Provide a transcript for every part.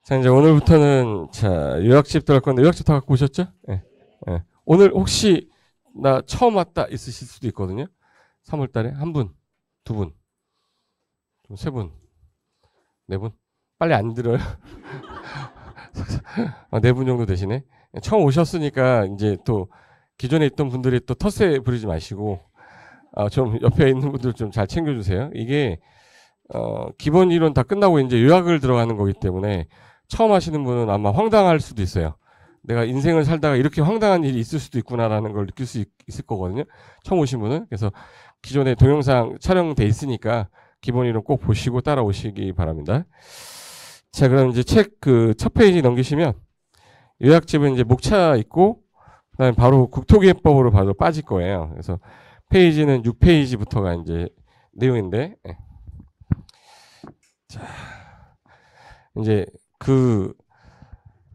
자, 이제 오늘부터는 요약집 들어갈 건데 요약집 다 갖고 오셨죠? 예. 예. 오늘 혹시 나 처음 왔다 있으실 수도 있거든요. 3월 달에 한 분, 두 분, 세 분, 네 분. 빨리 안 들어요. 네 분 정도 되시네. 처음 오셨으니까 이제 또 기존에 있던 분들이 또 텃세 부리지 마시고 좀 옆에 있는 분들 좀 잘 챙겨주세요. 이게 기본 이론 다 끝나고 이제 요약을 들어가는 거기 때문에 처음 하시는 분은 아마 황당할 수도 있어요. 내가 인생을 살다가 이렇게 황당한 일이 있을 수도 있구나라는 걸 느낄 수 있을 거거든요. 처음 오신 분은. 그래서 기존에 동영상 촬영돼 있으니까 기본 이론 꼭 보시고 따라오시기 바랍니다. 자, 그럼 이제 책 그 첫 페이지 넘기시면 요약집은 이제 목차 있고 그다음에 바로 국토기획법으로 바로 빠질 거예요. 그래서 페이지는 6페이지부터가 이제 내용인데, 자, 이제 그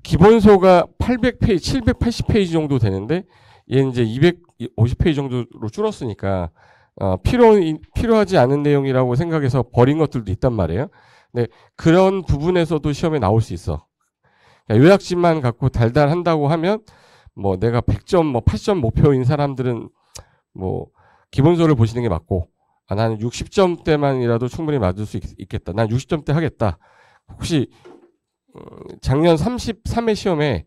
기본소가 800페이지, 780페이지 정도 되는데 얘는 이제 250페이지 정도로 줄었으니까 필요하지 않은 내용이라고 생각해서 버린 것들도 있단 말이에요. 근데 그런 부분에서도 시험에 나올 수 있어. 그러니까 요약집만 갖고 달달한다고 하면 뭐 내가 100점, 뭐 80점 목표인 사람들은 뭐 기본소를 보시는 게 맞고, 나는 60점대만이라도 충분히 맞을 수 있겠다. 난 60점대 하겠다. 혹시 작년 33회 시험에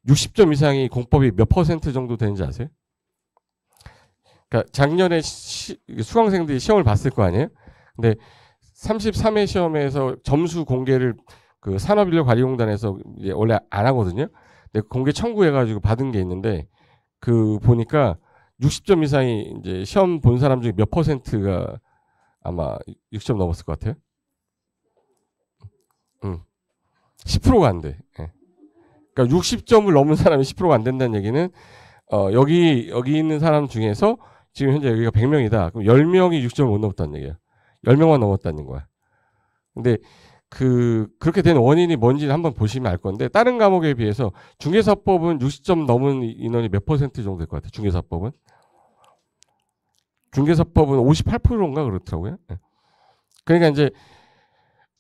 60점 이상이 공법이 몇 퍼센트 정도 되는지 아세요? 그러니까 작년에 수강생들이 시험을 봤을 거 아니에요? 근데 33회 시험에서 점수 공개를 그 산업인력관리공단에서 이제 원래 안 하거든요. 근데 공개 청구해가지고 받은 게 있는데 그 보니까 60점 이상이 이제 시험 본 사람 중에 몇 퍼센트가 아마 60점 넘었을 것 같아요. 10%가 안 돼. 예. 그러니까 60점을 넘은 사람이 10%가 안 된다는 얘기는 여기 있는 사람 중에서 지금 현재 여기가 100명이다. 그럼 10명이 60점을 못 넘었다는 얘기야. 10명만 넘었다는 거야. 근데 그렇게 된 원인이 뭔지는 한번 보시면 알 건데, 다른 과목에 비해서 중개사법은 60점 넘은 인원이 몇 퍼센트 정도 될 것 같아요. 중개사법은 58%인가 그렇더라고요. 예. 그러니까 이제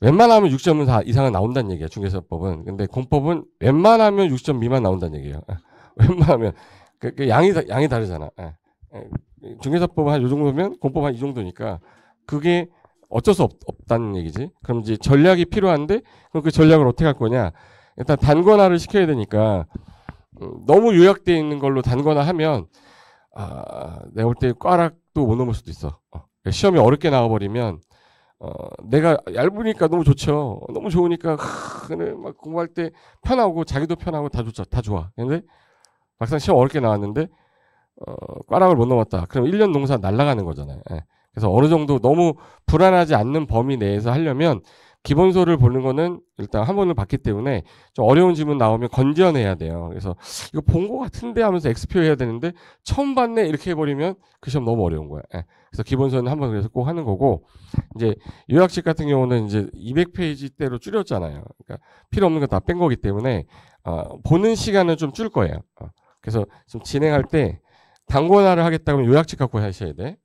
웬만하면 6점은 다 이상은 나온다는 얘기야, 중개사법은. 근데 공법은 웬만하면 6점 미만 나온다는 얘기예요. 웬만하면. 양이 다르잖아. 중개사법은 한 요 정도면 공법 한 이 정도니까 그게 어쩔 수 없다는 얘기지. 그럼 이제 전략이 필요한데, 그럼 그 전략을 어떻게 할 거냐. 일단 단권화를 시켜야 되니까 너무 요약되어 있는 걸로 단권화 하면 내가 볼 때 꽈락도 못 넘을 수도 있어. 시험이 어렵게 나와버리면 내가 얇으니까 너무 좋죠. 너무 좋으니까 막 공부할 때 편하고 자기도 편하고 다 좋아. 근데 막상 시험 어렵게 나왔는데 꽈락을 못 넘었다. 그럼 1년 농사 날아가는 거잖아요. 예. 그래서 어느 정도 너무 불안하지 않는 범위 내에서 하려면 기본소를 보는 거는 일단 한 번을 봤기 때문에 좀 어려운 질문 나오면 건져내야 돼요. 그래서 이거 본 거 같은데 하면서 X표 해야 되는데 처음 봤네 이렇게 해버리면 그 시험 너무 어려운 거야. 예. 그래서 기본소는 한 번 그래서 꼭 하는 거고, 이제 요약식 같은 경우는 이제 200페이지대로 줄였잖아요. 그러니까 필요 없는 거 다 뺀 거기 때문에 보는 시간은 좀 줄 거예요. 그래서 좀 진행할 때 단권화를 하겠다 그러면 요약집 갖고 하셔야 돼.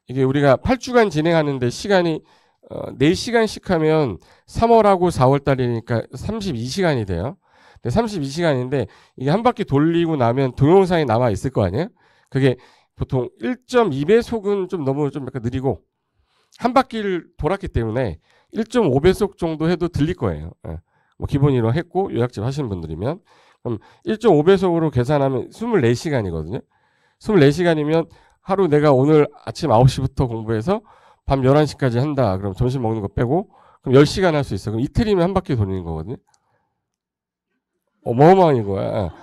이게 우리가 8주간 진행하는데 시간이 4시간씩 하면 3월하고 4월 달이니까 32시간이 돼요. 근데 32시간인데 이게 한 바퀴 돌리고 나면 동영상이 남아 있을 거 아니에요? 그게 보통 1.2배속은 좀 너무 좀 약간 느리고, 한 바퀴를 돌았기 때문에 1.5배속 정도 해도 들릴 거예요. 뭐 기본 이론 했고 요약집 하시는 분들이면 그럼 1.5배속으로 계산하면 24시간이거든요. 24시간이면 하루 내가 오늘 아침 9시부터 공부해서 밤 11시까지 한다. 그럼 점심 먹는 거 빼고 그럼 10시간 할 수 있어. 그럼 이틀이면 한 바퀴 돌리는 거거든요. 어마어마한 이거야.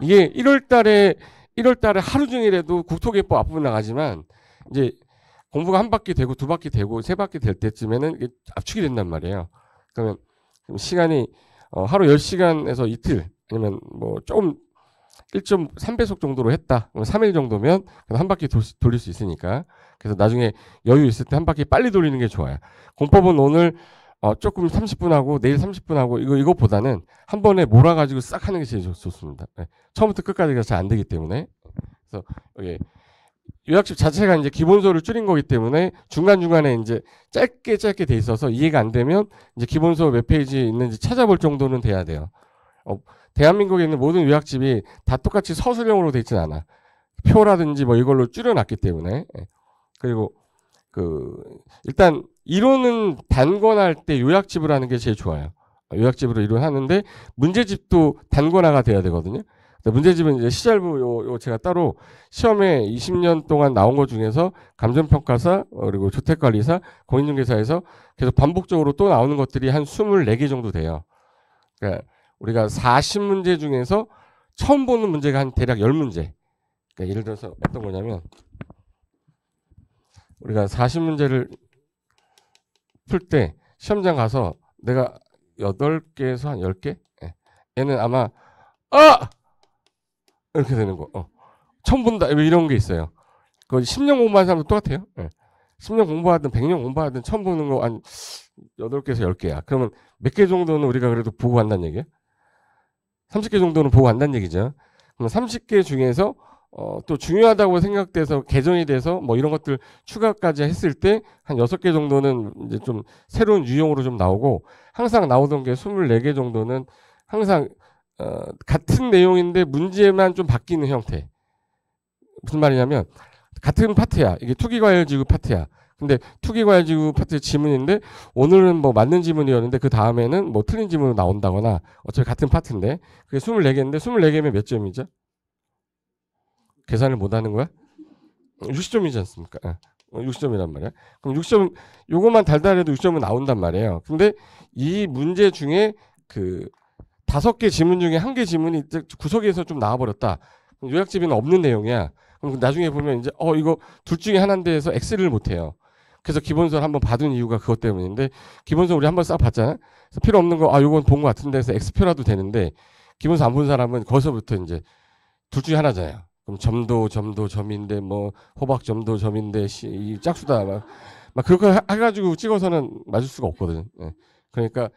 이게 1월 달에 하루 종일해도 국토기획법 앞부분 나가지만 이제 공부가 한 바퀴 되고 두 바퀴 되고 세 바퀴 될 때쯤에는 이게 압축이 된단 말이에요. 그러면 시간이 하루 10시간에서 이틀 아니면 뭐 조금 1.3배속 정도로 했다. 그럼 3일 정도면 한 바퀴 돌릴 수 있으니까. 그래서 나중에 여유 있을 때 한 바퀴 빨리 돌리는 게 좋아요. 공법은 오늘 조금 30분 하고 내일 30분 하고 이거보다는 한 번에 몰아가지고 싹 하는 게 제일 좋습니다. 네. 처음부터 끝까지가 잘 안 되기 때문에. 그래서 여기 요약집 자체가 이제 기본소를 줄인 거기 때문에 중간중간에 이제 짧게 돼 있어서 이해가 안 되면 이제 기본소 몇 페이지에 있는지 찾아볼 정도는 돼야 돼요. 대한민국에 있는 모든 요약집이 다 똑같이 서술형으로 돼 있진 않아. 표라든지 뭐 이걸로 줄여놨기 때문에. 그리고 일단 이론은 단권할 때 요약집을 하는 게 제일 좋아요. 요약집으로 이론하는데 문제집도 단권화가 돼야 되거든요. 문제집은 이제 시절부 요 제가 따로 시험에 20년 동안 나온 것 중에서 감정평가사 그리고 주택관리사 공인중개사에서 계속 반복적으로 또 나오는 것들이 한 24개 정도 돼요. 그러니까 우리가 40문제 중에서 처음 보는 문제가 한 대략 10문제. 그러니까 예를 들어서 어떤 거냐면 우리가 40문제를 풀 때 시험장 가서 내가 8개에서 한 10개? 얘는 아마 이렇게 되는 거. 처음 본다. 이런 게 있어요. 그 10년 공부한 사람도 똑같아요. 10년 공부하든 100년 공부하든 처음 보는 거 한 8개에서 10개야. 그러면 몇 개 정도는 우리가 그래도 보고 간다는 얘기예요? 30개 정도는 보고 간다는 얘기죠. 그럼 30개 중에서 또 중요하다고 생각돼서 개정이 돼서 뭐 이런 것들 추가까지 했을 때 한 6개 정도는 이제 좀 새로운 유형으로 좀 나오고 항상 나오던 게 24개 정도는 항상 같은 내용인데 문제만 좀 바뀌는 형태. 무슨 말이냐면 같은 파트야. 이게 투기과열지구 파트야. 근데 투기과열지구 파트 지문인데 오늘은 뭐 맞는 지문이었는데 그 다음에는 뭐 틀린 지문으로 나온다거나 어차피 같은 파트인데 그게 24개인데 24개면 몇 점이죠? 계산을 못 하는 거야? 60점이지 않습니까? 60점이란 말이야. 그럼 60점, 요것만 달달해도 60점은 나온단 말이에요. 근데 이 문제 중에 5개 지문 중에 1개 지문이 구석에서 좀 나와버렸다. 요약집에는 없는 내용이야. 그럼 나중에 보면 이제 이거 둘 중에 하나인데 해서 X를 못해요. 그래서 기본서를 한번 받은 이유가 그것 때문인데 기본서 우리 한번 싹 봤잖아. 그래서 필요 없는 거 요건 본 것 같은데 해서 X표라도 되는데 기본서 안 본 사람은 거기서부터 이제 둘 중에 하나잖아요. 그럼 점도 점인데 뭐 호박점도 점인데 이 짝수다 막 그렇게 해가지고 찍어서는 맞을 수가 없거든. 그러니까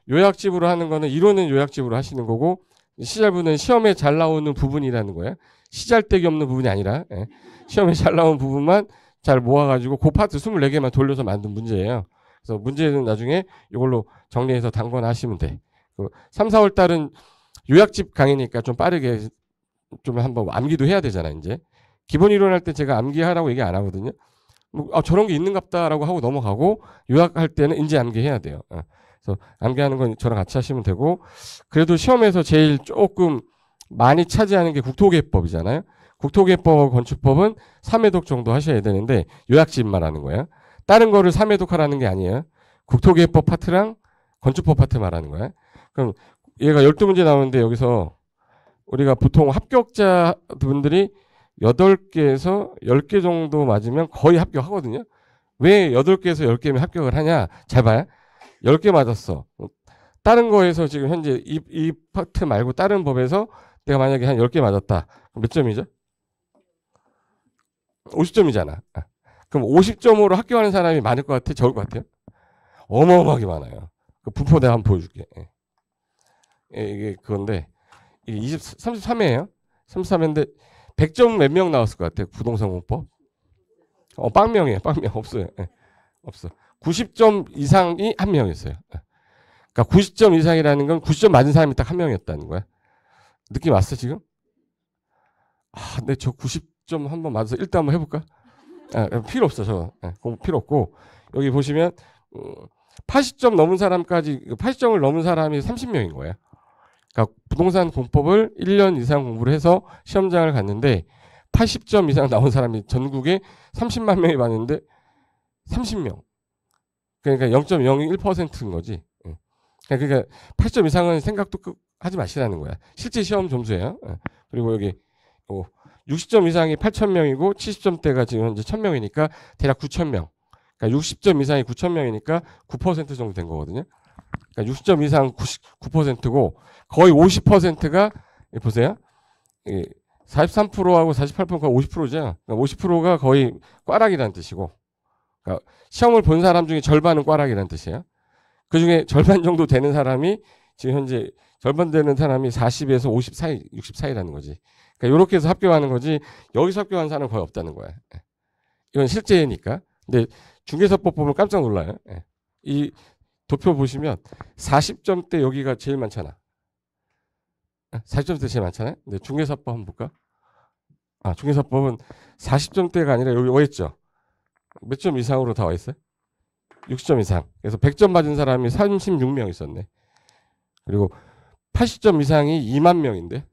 요약집으로 하는 거는 이론은 요약집으로 하시는 거고 시잘부는 시험에 잘 나오는 부분이라는 거야. 시잘데기 없는 부분이 아니라 시험에 잘 나오는 부분만 잘 모아가지고 그 파트 24개만 돌려서 만든 문제예요. 그래서 문제는 나중에 이걸로 정리해서 단권하시면 돼. 3, 4월 달은 요약집 강의니까 좀 빠르게 좀 한번 암기도 해야 되잖아. 이제 기본 이론 할 때 제가 암기하라고 얘기 안 하거든요. 저런 게 있는갑다라고 하고 넘어가고 요약할 때는 이제 암기해야 돼요. 그래서 암기하는 건 저랑 같이 하시면 되고 그래도 시험에서 제일 조금 많이 차지하는 게 국토개법이잖아요. 국토개법, 건축법은 3회독 정도 하셔야 되는데 요약집만 하는 거예요. 다른 거를 3회독 하라는 게 아니에요. 국토개법 파트랑 건축법 파트 말하는 거예요. 그럼 얘가 12문제 나오는데 여기서 우리가 보통 합격자 분들이 8개에서 10개 정도 맞으면 거의 합격하거든요. 왜 8개에서 10개면 합격을 하냐? 잘 봐요. 10개 맞았어. 다른 거에서 지금 현재 이 파트 말고 다른 법에서 내가 만약에 한 10개 맞았다. 그럼 몇 점이죠? 50점이잖아. 그럼 50점으로 합격하는 사람이 많을 것 같아? 적을 것 같아요? 어마어마하게 많아요. 그 분포 내가 한번 보여줄게. 이게 그건데 이게 33회예요. 33회인데 100점 몇 명 나왔을 것 같아요. 부동산 공법. 빵명이에요. 빵명 없어요. 없어. 90점 이상이 한 명이었어요. 그러니까 90점 이상이라는 건 90점 맞은 사람이 딱 한 명이었다는 거야. 느낌 왔어 지금? 근데 저 90점 한번 맞아서 일단 한번 해볼까? 필요 없어 저. 공부 필요 없고 여기 보시면 80점 넘은 사람까지 80점을 넘은 사람이 30명인 거예요. 그러니까 부동산 공법을 1년 이상 공부를 해서 시험장을 갔는데 80점 이상 나온 사람이 전국에 30만 명이 봤는데 30명. 그러니까 0.01%인 거지. 그러니까 80점 이상은 생각도 하지 마시라는 거야. 실제 시험 점수예요. 그리고 여기 60점 이상이 8,000명이고 70점대가 지금 현재 1,000명이니까 대략 9,000명. 그러니까 60점 이상이 9,000명이니까 9% 정도 된 거거든요. 그러니까 60점 이상 99%고 거의 50%가 보세요. 43%하고 48%가 50%죠. 그러니까 50%가 거의 꽈락이라는 뜻이고 그러니까 시험을 본 사람 중에 절반은 꽈락이라는 뜻이에요. 그중에 절반 정도 되는 사람이 지금 현재 절반 되는 사람이 40에서 50 사이, 60 사이라는 거지. 그러니까 이렇게 해서 합격하는 거지 여기서 합격한 사람은 거의 없다는 거야. 예. 이건 실제니까. 근데 중개사법 보면 깜짝 놀라요. 예. 이 도표 보시면 40점대 여기가 제일 많잖아. 40점대 제일 많잖아요. 근데 중개사법 한번 볼까? 아, 중개사법은 40점대가 아니라 여기 와 있죠. 몇 점 이상으로 다 와 있어요? 60점 이상. 그래서 100점 맞은 사람이 36명 있었네. 그리고 80점 이상이 2만 명인데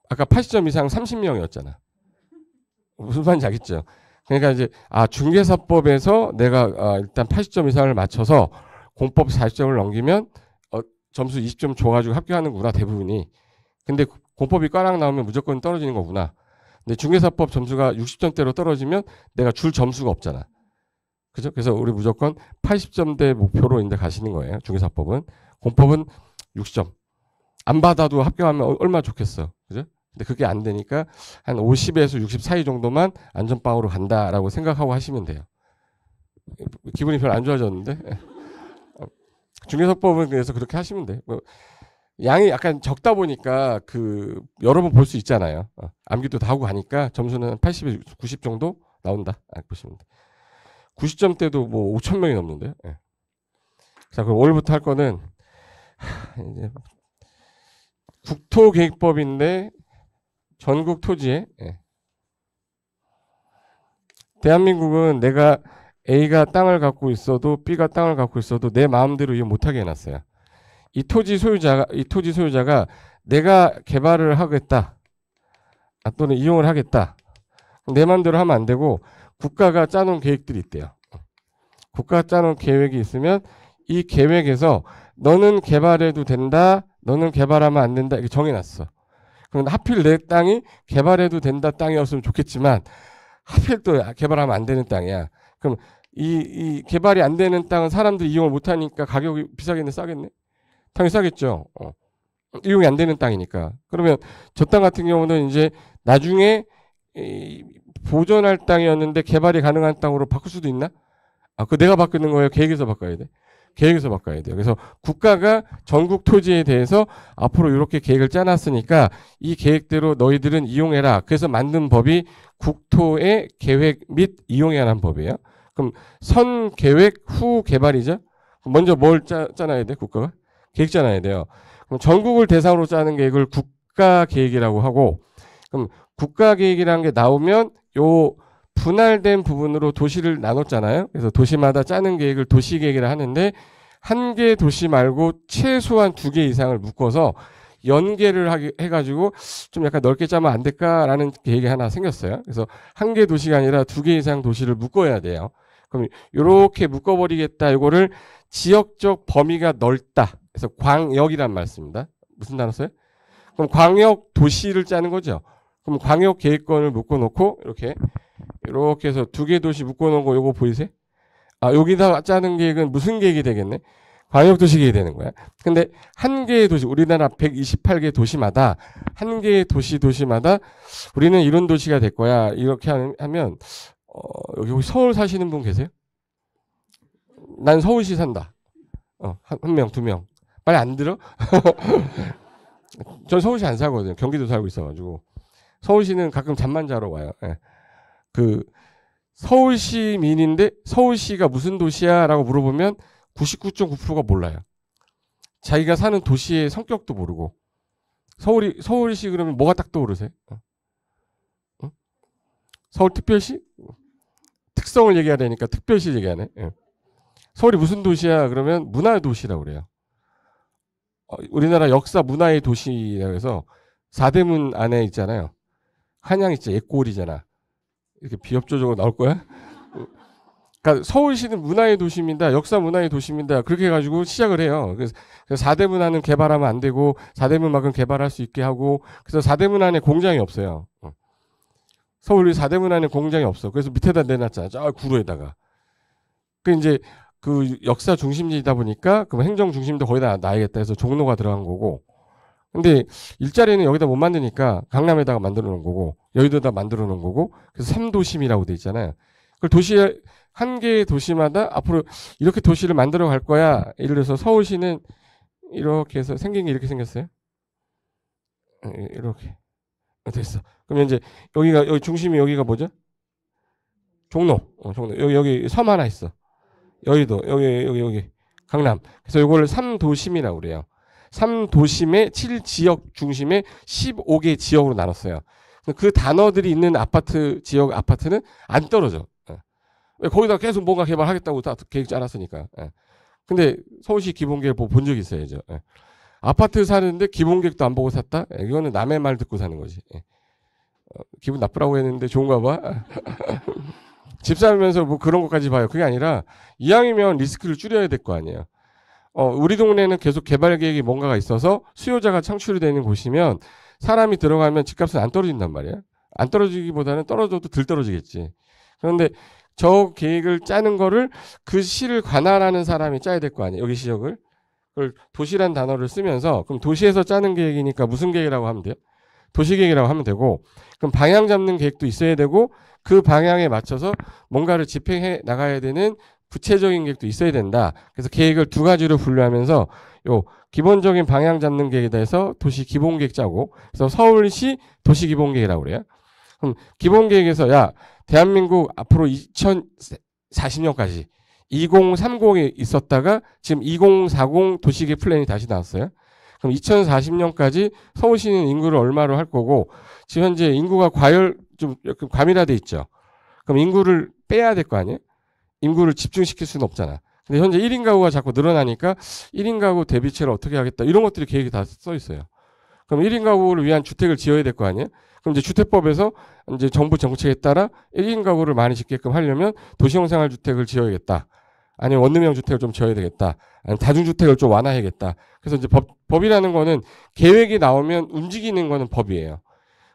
아까 80점 이상 30명이었잖아. 무슨 말인지 알겠죠? 그러니까 이제 중개사법에서 내가 일단 80점 이상을 맞춰서 공법 40점을 넘기면 점수 20점 줘가지고 합격하는구나 대부분이. 근데 공법이 꽈락 나오면 무조건 떨어지는 거구나. 근데 중개사법 점수가 60점대로 떨어지면 내가 줄 점수가 없잖아. 그죠? 그래서 우리 무조건 80점대 목표로 이제 가시는 거예요. 중개사법은. 공법은 60점. 안 받아도 합격하면 얼마나 좋겠어. 그죠? 근데 그게 안 되니까 한 50에서 60 사이 정도만 안전빵으로 간다라고 생각하고 하시면 돼요. 기분이 별로 안 좋아졌는데. 중개사법은 그래서 그렇게 하시면 돼요. 양이 약간 적다 보니까 여러 번 볼 수 있잖아요. 암기도 다 하고 가니까 점수는 80에서 90 정도 나온다. 보시면 돼. 90점대도 뭐 5천 명이 넘는데요. 예. 자, 그럼 오늘부터 할 거는 이제 국토계획법인데 전국 토지에 대한민국은 내가 A가 땅을 갖고 있어도 B가 땅을 갖고 있어도 내 마음대로 이용 못하게 해놨어요. 이 토지 소유자가 내가 개발을 하겠다 또는 이용을 하겠다 내 마음대로 하면 안 되고 국가가 짜놓은 계획들이 있대요. 국가가 짜놓은 계획이 있으면 이 계획에서 너는 개발해도 된다, 너는 개발하면 안 된다 이렇게 정해놨어. 그런데 하필 내 땅이 개발해도 된다 땅이었으면 좋겠지만 하필 또 개발하면 안 되는 땅이야. 그럼 이 개발이 안 되는 땅은 사람들이 이용을 못하니까 가격이 비싸겠네, 싸겠네? 당연히 싸겠죠. 이용이 안 되는 땅이니까. 그러면 저 땅 같은 경우는 이제 나중에 보존할 땅이었는데 개발이 가능한 땅으로 바꿀 수도 있나? 그거 내가 바꾸는 거예요? 계획에서 바꿔야 돼? 계획에서 바꿔야 돼요. 그래서 국가가 전국 토지에 대해서 앞으로 이렇게 계획을 짜놨으니까 이 계획대로 너희들은 이용해라. 그래서 만든 법이 국토의 계획 및 이용에 관한 법이에요. 그럼 선 계획 후 개발이죠. 먼저 뭘 짜놔야 돼? 국가가? 계획 짜놔야 돼요. 그럼 전국을 대상으로 짜는 계획을 국가 계획이라고 하고 그럼 국가 계획이라는 게 나오면 요 분할된 부분으로 도시를 나눴잖아요. 그래서 도시마다 짜는 계획을 도시계획이라 하는데 한 개 도시 말고 최소한 2개 이상을 묶어서 연계를 해가지고 좀 약간 넓게 짜면 안 될까라는 계획이 하나 생겼어요. 그래서 한 개 도시가 아니라 2개 이상 도시를 묶어야 돼요. 그럼 이렇게 묶어버리겠다. 이거를 지역적 범위가 넓다. 그래서 광역이란 말 씁니다. 무슨 단어 써요? 그럼 광역 도시를 짜는 거죠. 그럼 광역 계획권을 묶어놓고 이렇게 해서 2개 도시 묶어놓은 거 요거 보이세요? 여기다 짜는 계획은 무슨 계획이 되겠네? 광역도시 계획이 되는 거야. 근데 한 개의 도시, 우리나라 128개 도시마다 한 개의 도시마다 우리는 이런 도시가 될 거야. 이렇게 하면 여기 서울 사시는 분 계세요? 난 서울시 산다. 한 명, 2명. 빨리 안 들어? 전 서울시 안 살거든요. 경기도 살고 있어가지고. 서울시는 가끔 잠만 자러 와요. 예. 서울시민인데 서울시가 무슨 도시야? 라고 물어보면 99.9%가 몰라요. 자기가 사는 도시의 성격도 모르고. 서울시 그러면 뭐가 딱 떠오르세요? 서울특별시? 특성을 얘기해야 되니까 특별시 얘기하네. 예. 서울이 무슨 도시야? 그러면 문화도시라고 그래요. 우리나라 역사 문화의 도시라고 해서 사대문 안에 있잖아요. 한양 있죠. 옛골이잖아. 이렇게 비협조적으로 나올 거야? 그러니까 서울시는 문화의 도시입니다. 역사 문화의 도시입니다. 그렇게 해가지고 시작을 해요. 그래서 사대문안은 개발하면 안 되고 사대문막은 개발할 수 있게 하고 그래서 사대문 안에 공장이 없어요. 서울이 사대문 안에 공장이 없어. 그래서 밑에다 내놨잖아. 저 구로에다가. 이제 그 역사 중심지이다 보니까 그 행정 중심도 거기다 놔야겠다 해서 종로가 들어간 거고. 근데 일자리는 여기다 못 만드니까 강남에다가 만들어 놓은 거고 여의도에다 만들어 놓은 거고 그래서 3도심이라고 돼 있잖아요. 그 도시에 한 개의 도시마다 앞으로 이렇게 도시를 만들어 갈 거야. 예를 들어서 서울시는 이렇게 해서 생긴 게 이렇게 생겼어요. 이렇게 됐어. 그러면 이제 여기 중심이 여기가 뭐죠? 종로. 종로. 여기 섬 하나 있어. 여의도. 여기. 강남. 그래서 이걸 3도심이라고 그래요. 3도심의 7지역 중심의 15개 지역으로 나눴어요. 그 단어들이 있는 지역 아파트는 안 떨어져. 왜 거기다 계속 뭔가 개발하겠다고 다 계획 짜놨으니까. 근데 서울시 기본계획 본 적이 있어야죠. 아파트 사는데 기본계획도 안 보고 샀다? 이거는 남의 말 듣고 사는 거지. 기분 나쁘라고 했는데 좋은가 봐. 집 살면서 뭐 그런 것까지 봐요. 그게 아니라 이왕이면 리스크를 줄여야 될 거 아니에요. 우리 동네는 계속 개발 계획이 뭔가가 있어서 수요자가 창출이 되는 곳이면 사람이 들어가면 집값은 안 떨어진단 말이야. 안 떨어지기보다는 떨어져도 덜 떨어지겠지. 그런데 저 계획을 짜는 거를 그 시를 관할하는 사람이 짜야 될 거 아니에요. 여기 지역을. 그걸 도시란 단어를 쓰면서 그럼 도시에서 짜는 계획이니까 무슨 계획이라고 하면 돼요? 도시계획이라고 하면 되고 그럼 방향 잡는 계획도 있어야 되고 그 방향에 맞춰서 뭔가를 집행해 나가야 되는 구체적인 계획도 있어야 된다. 그래서 계획을 두 가지로 분류하면서 요 기본적인 방향 잡는 계획에 대해서 도시 기본계획 짜고 그래서 서울시 도시 기본계획이라고 그래요. 그럼 기본계획에서 야 대한민국 앞으로 2040년까지 2030이 있었다가 지금 2040 도시계획 플랜이 다시 나왔어요. 그럼 2040년까지 서울시는 인구를 얼마로 할 거고 지금 현재 인구가 좀 과밀화돼 있죠. 그럼 인구를 빼야 될 거 아니에요? 인구를 집중시킬 수는 없잖아. 근데 현재 1인 가구가 자꾸 늘어나니까 1인 가구 대비체를 어떻게 하겠다 이런 것들이 계획이 다 써 있어요. 그럼 1인 가구를 위한 주택을 지어야 될 거 아니에요? 그럼 이제 주택법에서 이제 정부 정책에 따라 1인 가구를 많이 짓게끔 하려면 도시형 생활주택을 지어야겠다. 아니면 원룸형 주택을 좀 지어야 되겠다. 아니면 다중주택을 좀 완화해야겠다. 그래서 이제 법이라는 거는 계획이 나오면 움직이는 거는 법이에요.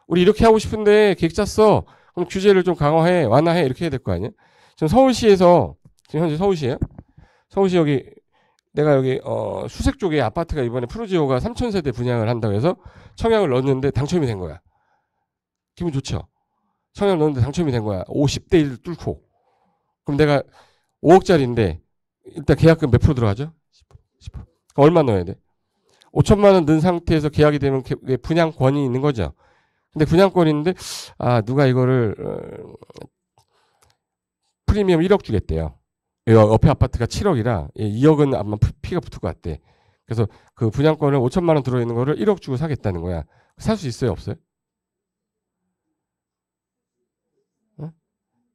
우리 이렇게 하고 싶은데 계획 짰어. 그럼 규제를 좀 강화해, 완화해 이렇게 해야 될 거 아니에요? 지금 서울시에서 지금 현재 서울시에요. 서울시 내가 여기 수색 쪽에 아파트가 이번에 프로지오가 3,000세대 분양을 한다고 해서 청약을 넣었는데 당첨이 된 거야. 기분 좋죠? 청약을 넣었는데 당첨이 된 거야. 50대 1 뚫고. 그럼 내가 5억짜리인데 일단 계약금 몇 프로 들어가죠? 10%. 그럼 얼마 넣어야 돼? 5천만 원 넣은 상태에서 계약이 되면 분양권이 있는 거죠. 근데 분양권인데 누가 이거를 프리미엄 1억 주겠대요. 옆에 아파트가 7억이라 2억은 아마 피가 붙을 것 같대. 그래서 그 분양권을 5천만 원 들어있는 거를 1억 주고 사겠다는 거야. 살 수 있어요? 없어요?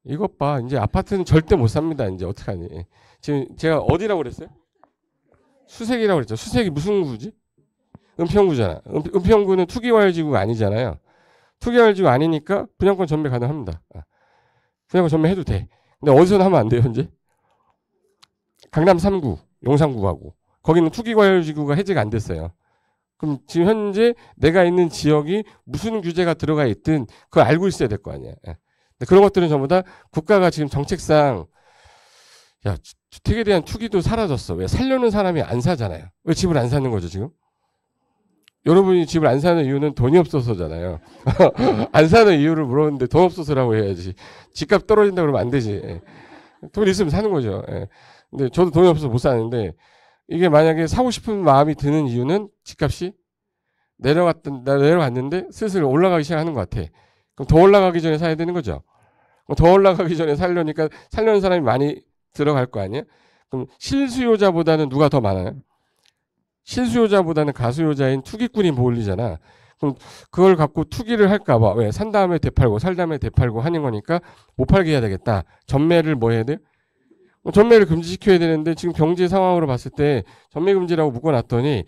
이것 봐. 이제 아파트는 절대 못 삽니다. 이제 어떡하니. 지금 제가 어디라고 그랬어요? 수색이라고 그랬죠. 수색이 무슨 구지? 은평구잖아. 은평구는 투기과열지구가 아니잖아요. 투기과열지구 아니니까 분양권 전매 가능합니다. 분양권 전매해도 돼. 근데 어디서는 하면 안 돼요, 현재? 강남 3구, 용산구하고. 거기는 투기과열지구가 해제가 안 됐어요. 그럼 지금 현재 내가 있는 지역이 무슨 규제가 들어가 있든 그걸 알고 있어야 될 거 아니야. 그런 것들은 전부 다 국가가 지금 정책상 주택에 대한 투기도 사라졌어. 왜? 살려는 사람이 안 사잖아요. 왜 집을 안 사는 거죠, 지금? 여러분이 집을 안 사는 이유는 돈이 없어서잖아요. 안 사는 이유를 물었는데 돈 없어서라고 해야지. 집값 떨어진다 그러면 안 되지. 돈 있으면 사는 거죠. 근데 저도 돈이 없어서 못 사는데 이게 만약에 사고 싶은 마음이 드는 이유는 집값이 내려갔는데 슬슬 올라가기 시작하는 것 같아. 그럼 더 올라가기 전에 사야 되는 거죠. 더 올라가기 전에 살려니까 살려는 사람이 많이 들어갈 거 아니에요? 그럼 실수요자보다는 누가 더 많아요? 실수요자보다는 가수요자인 투기꾼이 몰리잖아. 그럼 그걸 갖고 투기를 할까 봐. 왜? 산 다음에 되팔고 살 다음에 되팔고 하는 거니까 못 팔게 해야 되겠다. 전매를 뭐 해야 돼요? 전매를 금지시켜야 되는데 지금 경제 상황으로 봤을 때 전매 금지라고 묶어놨더니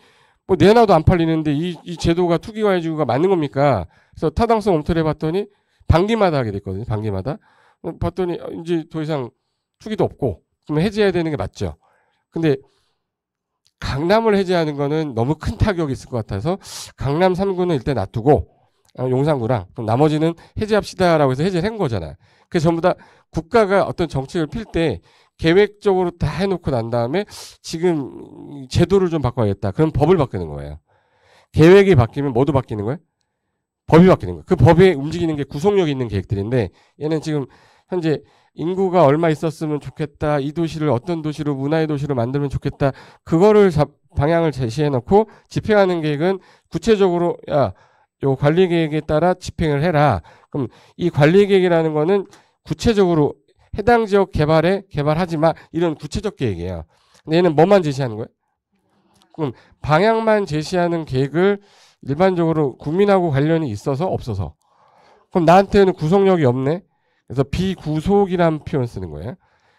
뭐 내놔도 안 팔리는데 이 제도가 투기과열지구가 맞는 겁니까? 그래서 타당성 검토를 해봤더니 반기마다 하게 됐거든요. 반기마다. 봤더니 이제 더 이상 투기도 없고 그러면 해제해야 되는 게 맞죠. 근데 강남을 해제하는 거는 너무 큰 타격이 있을 것 같아서 강남 3구는 일단 놔두고 용산구랑 그럼 나머지는 해제합시다라고 해서 해제를 한 거잖아요. 그래서 전부 다 국가가 어떤 정책을 필 때 계획적으로 다 해놓고 난 다음에 지금 제도를 좀 바꿔야겠다. 그럼 법을 바꾸는 거예요. 계획이 바뀌면 뭐도 바뀌는 거예요? 법이 바뀌는 거예요. 그 법에 움직이는 게 구속력이 있는 계획들인데 얘는 지금 현재 인구가 얼마 있었으면 좋겠다. 이 도시를 어떤 도시로 문화의 도시로 만들면 좋겠다. 그거를 방향을 제시해 놓고 집행하는 계획은 구체적으로 요 관리 계획에 따라 집행을 해라. 그럼 이 관리 계획이라는 거는 구체적으로 해당 지역 개발에 개발하지 마 이런 구체적 계획이에요. 근데 얘는 뭐만 제시하는 거예요? 그럼 방향만 제시하는 계획을 일반적으로 국민하고 관련이 있어서 없어서 그럼 나한테는 구속력이 없네. 그래서 비구속이라는 표현 쓰는 거예요.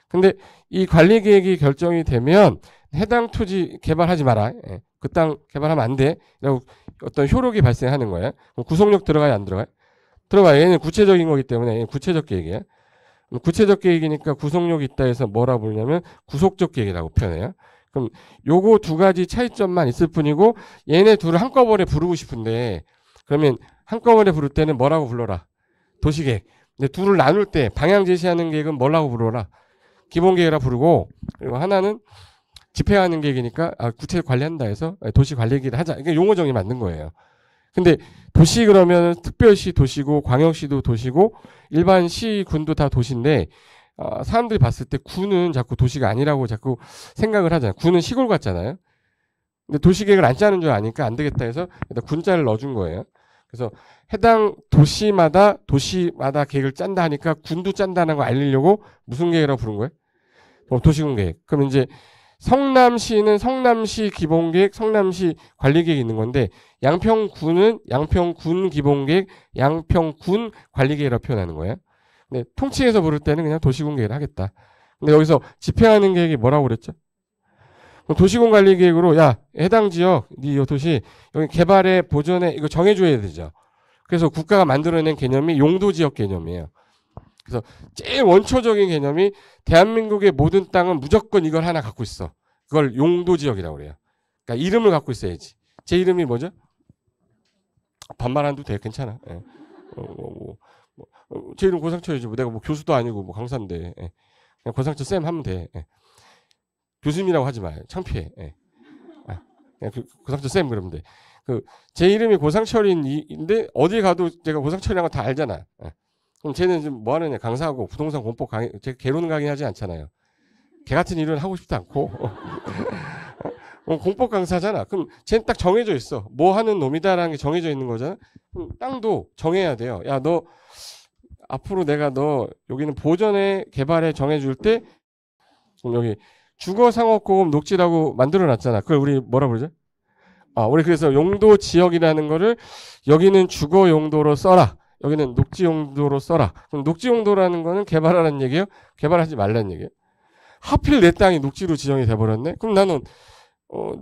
근데 이 관리 계획이 결정이 되면 해당 토지 개발하지 마라. 그 땅 개발하면 안 돼. 라고 어떤 효력이 발생하는 거예요. 그럼 구속력 들어가요, 안 들어가요? 들어가요. 얘는 구체적인 거기 때문에 얘는 구체적 계획이에요. 구체적 계획이니까 구속력이 있다 해서 뭐라 부르냐면 구속적 계획이라고 표현해요. 그럼 요거 두 가지 차이점만 있을 뿐이고 얘네 둘을 한꺼번에 부르고 싶은데 그러면 한꺼번에 부를 때는 뭐라고 불러라? 도시계획. 근데 둘을 나눌 때 방향 제시하는 계획은 뭐라고 불러라? 기본계획이라 부르고 그리고 하나는 집행하는 계획이니까 구체 관리한다 해서 도시관리계획을 하자. 이게 용어 정의 맞는 거예요. 근데 도시 그러면 특별시 도시고 광역시도 도시고 일반 시, 군도 다 도시인데 사람들이 봤을 때 구는 자꾸 도시가 아니라고 자꾸 생각을 하잖아요. 구는 시골 같잖아요. 근데 도시계획을 안 짜는 줄 아니까 안 되겠다 해서 일단 군자를 넣어준 거예요. 그래서 해당 도시마다 계획을 짠다 하니까 군도 짠다는 거 알리려고 무슨 계획이라고 부른 거예요? 도시군계획. 그럼 이제 성남시는 성남시 기본계획, 성남시 관리계획이 있는 건데 양평군은 양평군 기본계획, 양평군 관리계획이라고 표현하는 거예요. 근데 통칭해서 부를 때는 그냥 도시군계획을 하겠다. 근데 여기서 집행하는 계획이 뭐라고 그랬죠? 도시군 관리계획으로 야 해당 지역, 네 도시 여기 개발에 보전에 이거 정해줘야 되죠. 그래서 국가가 만들어낸 개념이 용도지역 개념이에요. 그래서 제일 원초적인 개념이 대한민국의 모든 땅은 무조건 이걸 하나 갖고 있어. 그걸 용도지역이라고 그래요. 그러니까 이름을 갖고 있어야지. 제 이름이 뭐죠? 반말 안 해도 돼. 괜찮아. 예. 제 이름 고상철이지. 내가 뭐 교수도 아니고 강사인데. 예. 그냥 고상철 쌤 하면 돼. 예. 교수님이라고 하지 마요. 창피해. 예. 그냥 고상철 쌤 그러면 돼. 제 이름이 고상철인데 어디 가도 제가 고상철이라는 거 다 알잖아. 예. 그럼 쟤는 지금 뭐 하느냐? 강사하고 부동산 공법 강의, 제가 개론 강의 하지 않잖아요. 개 같은 일은 하고 싶지 않고. 공법 강사잖아. 그럼 쟤는 딱 정해져 있어. 뭐 하는 놈이다라는 게 정해져 있는 거잖아. 그럼 땅도 정해야 돼요. 야, 너 앞으로 내가 너 여기는 보전에 개발에 정해줄 때 그럼 여기 주거상업공업 녹지라고 만들어놨잖아. 그걸 우리 뭐라 부르죠? 우리 그래서 용도 지역이라는 거를 여기는 주거 용도로 써라. 여기는 녹지 용도로 써라. 그럼 녹지 용도라는 거는 개발하라는 얘기예요? 개발하지 말라는 얘기예요? 하필 내 땅이 녹지로 지정이 돼버렸네? 그럼 나는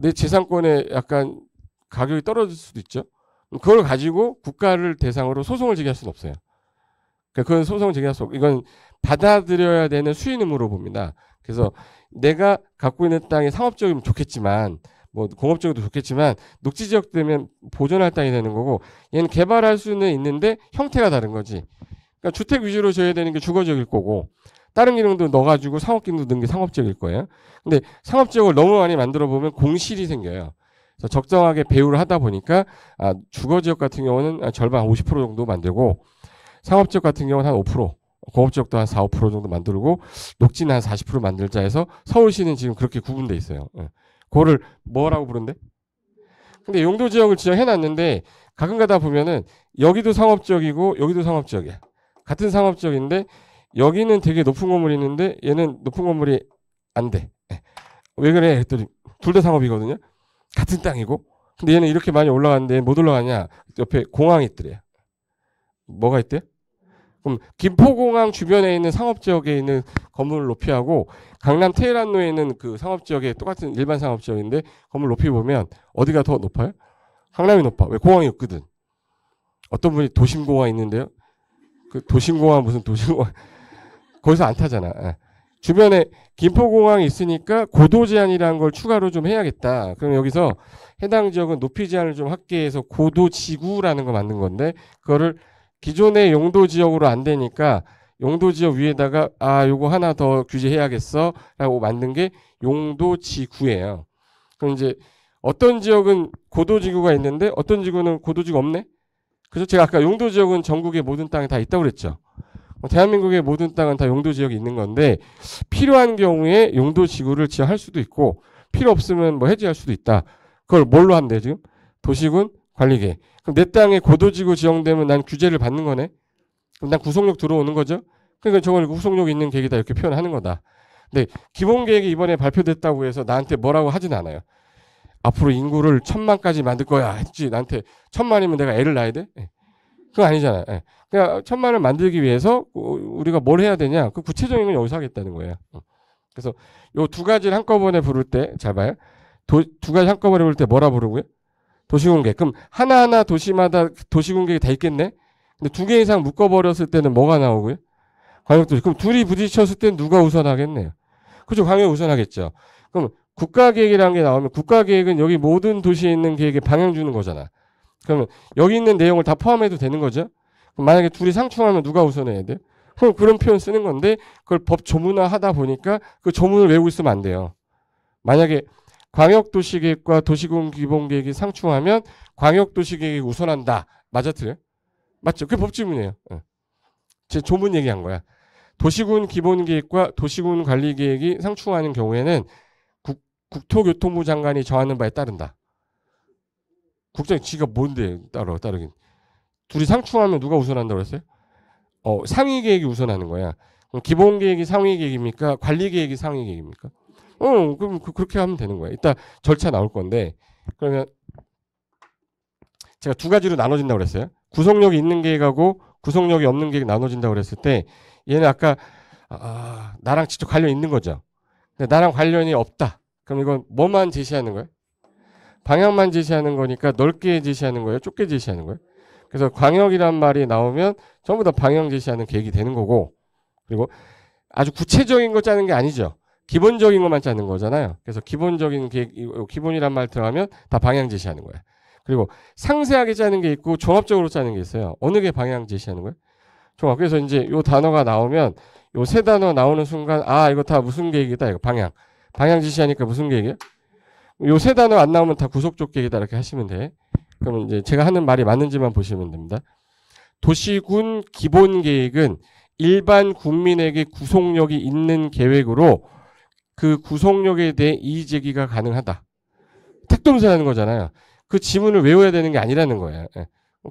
내 재산권에 약간 가격이 떨어질 수도 있죠. 그걸 가지고 국가를 대상으로 소송을 제기할 수는 없어요. 그건 소송을 제기할 수 없고 이건 받아들여야 되는 수인 의무로 봅니다. 그래서 내가 갖고 있는 땅이 상업적이면 좋겠지만 뭐 공업적으로도 좋겠지만 녹지지역 되면 보존할 땅이 되는 거고 얘는 개발할 수는 있는데 형태가 다른 거지. 그러니까 주택 위주로 져야 되는 게 주거지역일 거고 다른 기능도 넣어가지고 상업기능도 넣은 게 상업지역일 거예요. 근데 상업지역을 너무 많이 만들어 보면 공실이 생겨요. 그래서 적정하게 배우를 하다 보니까 주거지역 같은 경우는 절반 50% 정도 만들고 상업지역 같은 경우는 한 5%, 공업지역도 한 4, 5% 정도 만들고 녹지는 한 40% 만들자 해서 서울시는 지금 그렇게 구분돼 있어요. 그거를 뭐라고 부른대? 근데 용도지역을 지정해놨는데 가끔 가다 보면은 여기도 상업지역이고 여기도 상업지역이야. 같은 상업지역인데 여기는 되게 높은 건물이 있는데 얘는 높은 건물이 안 돼. 왜 그래? 했더니 둘 다 상업이거든요. 같은 땅이고. 근데 얘는 이렇게 많이 올라가는데 못 올라가냐? 옆에 공항이 있더래요. 뭐가 있대? 그럼 김포공항 주변에 있는 상업지역에 있는 건물 높이하고 강남 테헤란로에 있는 그 상업지역에 똑같은 일반 상업지역인데 건물 높이 보면 어디가 더 높아요? 강남이 높아. 왜? 공항이 없거든. 어떤 분이 도심공항 있는데요. 그 도심공항 무슨 도심공항 거기서 안 타잖아. 주변에 김포공항이 있으니까 고도 제한이라는 걸 추가로 좀 해야겠다. 그럼 여기서 해당 지역은 높이 제한을 좀 하게 해서 고도지구라는 거 만든 건데 그거를 기존의 용도지역으로 안 되니까 용도지역 위에다가 요거 하나 더 규제해야겠어 라고 만든 게 용도지구예요. 그럼 이제 어떤 지역은 고도지구가 있는데 어떤 지구는 고도지구 없네? 그래서 제가 아까 용도지역은 전국의 모든 땅에 다 있다고 그랬죠. 대한민국의 모든 땅은 다 용도지역이 있는 건데 필요한 경우에 용도지구를 지정할 수도 있고 필요 없으면 뭐 해지할 수도 있다. 그걸 뭘로 한대 지금? 도시군 관리계획. 그럼 내 땅에 고도지구 지정되면 난 규제를 받는 거네. 그럼 난 구속력 들어오는 거죠. 그러니까 저걸 구속력 있는 계획이다 이렇게 표현하는 거다. 근데 기본계획이 이번에 발표됐다고 해서 나한테 뭐라고 하진 않아요. 앞으로 인구를 1000만까지 만들 거야 했지. 나한테 1000만이면 내가 애를 낳아야 돼? 그거 아니잖아요. 그냥 1000만을 만들기 위해서 우리가 뭘 해야 되냐? 그 구체적인 건 여기서 하겠다는 거예요. 그래서 요 두 가지를 한꺼번에 부를 때, 잘 봐요. 두 가지 한꺼번에 부를 때 뭐라 부르고요? 도시공계획. 그럼 하나하나 도시마다 도시공계획이 다 있겠네? 근데 두 개 이상 묶어버렸을 때는 뭐가 나오고요? 광역도시. 그럼 둘이 부딪혔을 땐 누가 우선하겠네요? 그죠? 광역이 우선하겠죠. 그럼 국가계획이라는 게 나오면 국가계획은 여기 모든 도시에 있는 계획에 방향 주는 거잖아. 그러면 여기 있는 내용을 다 포함해도 되는 거죠? 그럼 만약에 둘이 상충하면 누가 우선해야 돼요? 그럼 그런 표현 쓰는 건데 그걸 법 조문화 하다 보니까 그 조문을 외우고 있으면 안 돼요. 만약에 광역도시계획과 도시기본계획이 상충하면 광역도시계획이 우선한다. 맞아 틀려요? 맞죠? 그게 법지문이에요. 제 조문 얘기한 거야. 도시군 기본계획과 도시군 관리계획이 상충하는 경우에는 국토교통부 장관이 정하는 바에 따른다. 국장이 지가 뭔데 따르긴. 둘이 상충하면 누가 우선한다고 그랬어요? 상위계획이 우선하는 거야. 그럼 기본계획이 상위계획입니까? 관리계획이 상위계획입니까? 그럼 그렇게 하면 되는 거야. 이따 절차 나올 건데 그러면 제가 두 가지로 나눠진다고 그랬어요. 구속력이 있는 계획하고 구속력이 없는 계획이 나눠진다고 그랬을 때 얘는 아까 나랑 직접 관련 있는 거죠. 근데 나랑 관련이 없다. 그럼 이건 뭐만 제시하는 거예요? 방향만 제시하는 거니까 넓게 제시하는 거예요? 좁게 제시하는 거예요? 그래서 광역이란 말이 나오면 전부 다 방향 제시하는 계획이 되는 거고 그리고 아주 구체적인 거 짜는 게 아니죠. 기본적인 것만 짜는 거잖아요. 그래서 기본적인 계획, 기본이란 말 들어가면 다 방향 제시하는 거예요. 그리고 상세하게 짜는 게 있고 종합적으로 짜는 게 있어요. 어느 게 방향 제시하는 거예요? 종합. 그래서 이제 요 단어가 나오면 요 세 단어 나오는 순간 이거 다 무슨 계획이다. 이거 방향. 방향 제시하니까 무슨 계획이에요? 요 세 단어 안 나오면 다 구속적 계획이다. 이렇게 하시면 돼. 그러면 이제 제가 하는 말이 맞는지만 보시면 됩니다. 도시군 기본계획은 일반 국민에게 구속력이 있는 계획으로 그 구속력에 대해 이의제기가 가능하다. 택도문제라는 거잖아요. 그 지문을 외워야 되는 게 아니라는 거예요.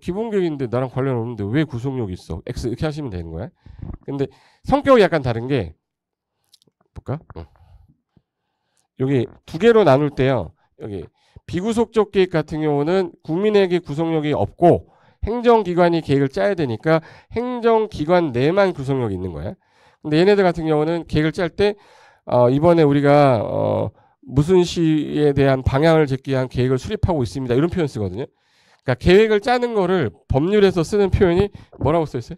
기본계획인데 나랑 관련 없는데 왜 구속력이 있어? X 이렇게 하시면 되는 거예요. 근데 성격이 약간 다른 게 볼까? 여기 두 개로 나눌 때요. 여기 비구속적 계획 같은 경우는 국민에게 구속력이 없고 행정기관이 계획을 짜야 되니까 행정기관 내만 구속력이 있는 거예요. 근데 얘네들 같은 경우는 계획을 짤 때 이번에 우리가 무슨 시에 대한 방향을 잡기 위한 계획을 수립하고 있습니다. 이런 표현 쓰거든요. 그러니까 계획을 짜는 거를 법률에서 쓰는 표현이 뭐라고 써 있어요?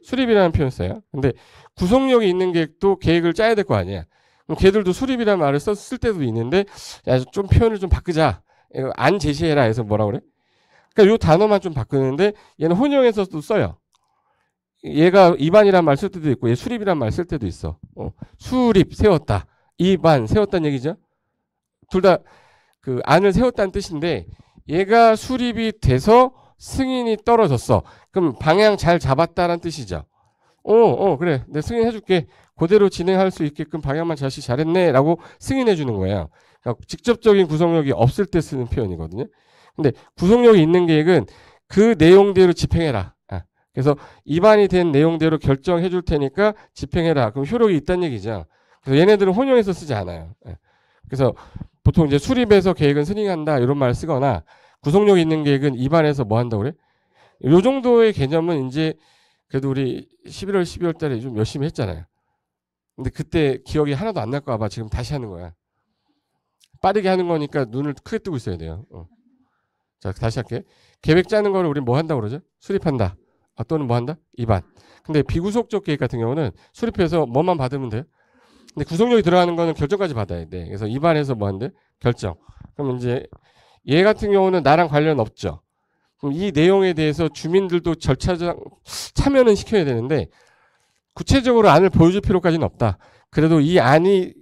수립이라는 표현 써요. 근데 구속력이 있는 계획도 계획을 짜야 될 거 아니야. 그럼 걔들도 수립이라는 말을 썼을 때도 있는데 좀 표현을 좀 바꾸자. 안 제시해라 해서 뭐라 그래? 그러니까 요 단어만 좀 바꾸는데 얘는 혼용해서도 써요. 얘가 입안이란 말 쓸 때도 있고 얘 수립이란 말 쓸 때도 있어. 수립 세웠다. 입안 세웠다는 얘기죠. 둘 다 그 안을 세웠다는 뜻인데 얘가 수립이 돼서 승인이 떨어졌어. 그럼 방향 잘 잡았다는 뜻이죠. 그래. 내가 승인해줄게. 그대로 진행할 수 있게끔 방향만 잘했네. 라고 승인해 주는 거예요. 그러니까 직접적인 구속력이 없을 때 쓰는 표현이거든요. 근데 구속력이 있는 계획은 그 내용대로 집행해라. 그래서 입안이 된 내용대로 결정해 줄 테니까 집행해라. 그럼 효력이 있다는 얘기죠. 그래서 얘네들은 혼용해서 쓰지 않아요. 그래서 보통 이제 수립해서 계획은 승인한다. 이런 말 쓰거나 구속력 있는 계획은 입안해서 뭐 한다고 그래? 요 정도의 개념은 이제 그래도 우리 11월, 12월 달에 좀 열심히 했잖아요. 근데 그때 기억이 하나도 안 날까 봐 지금 다시 하는 거야. 빠르게 하는 거니까 눈을 크게 뜨고 있어야 돼요. 자, 다시 할게. 계획 짜는 거를 우리 뭐 한다고 그러죠? 수립한다. 또는 뭐 한다? 입안. 근데 비구속적 계획 같은 경우는 수립해서 뭐만 받으면 돼요? 근데 구속력이 들어가는 거는 결정까지 받아야 돼. 그래서 입안해서 뭐 한대? 결정. 그럼 이제 얘 같은 경우는 나랑 관련 없죠. 그럼 이 내용에 대해서 주민들도 절차상 참여는 시켜야 되는데 구체적으로 안을 보여줄 필요까지는 없다. 그래도 이 안이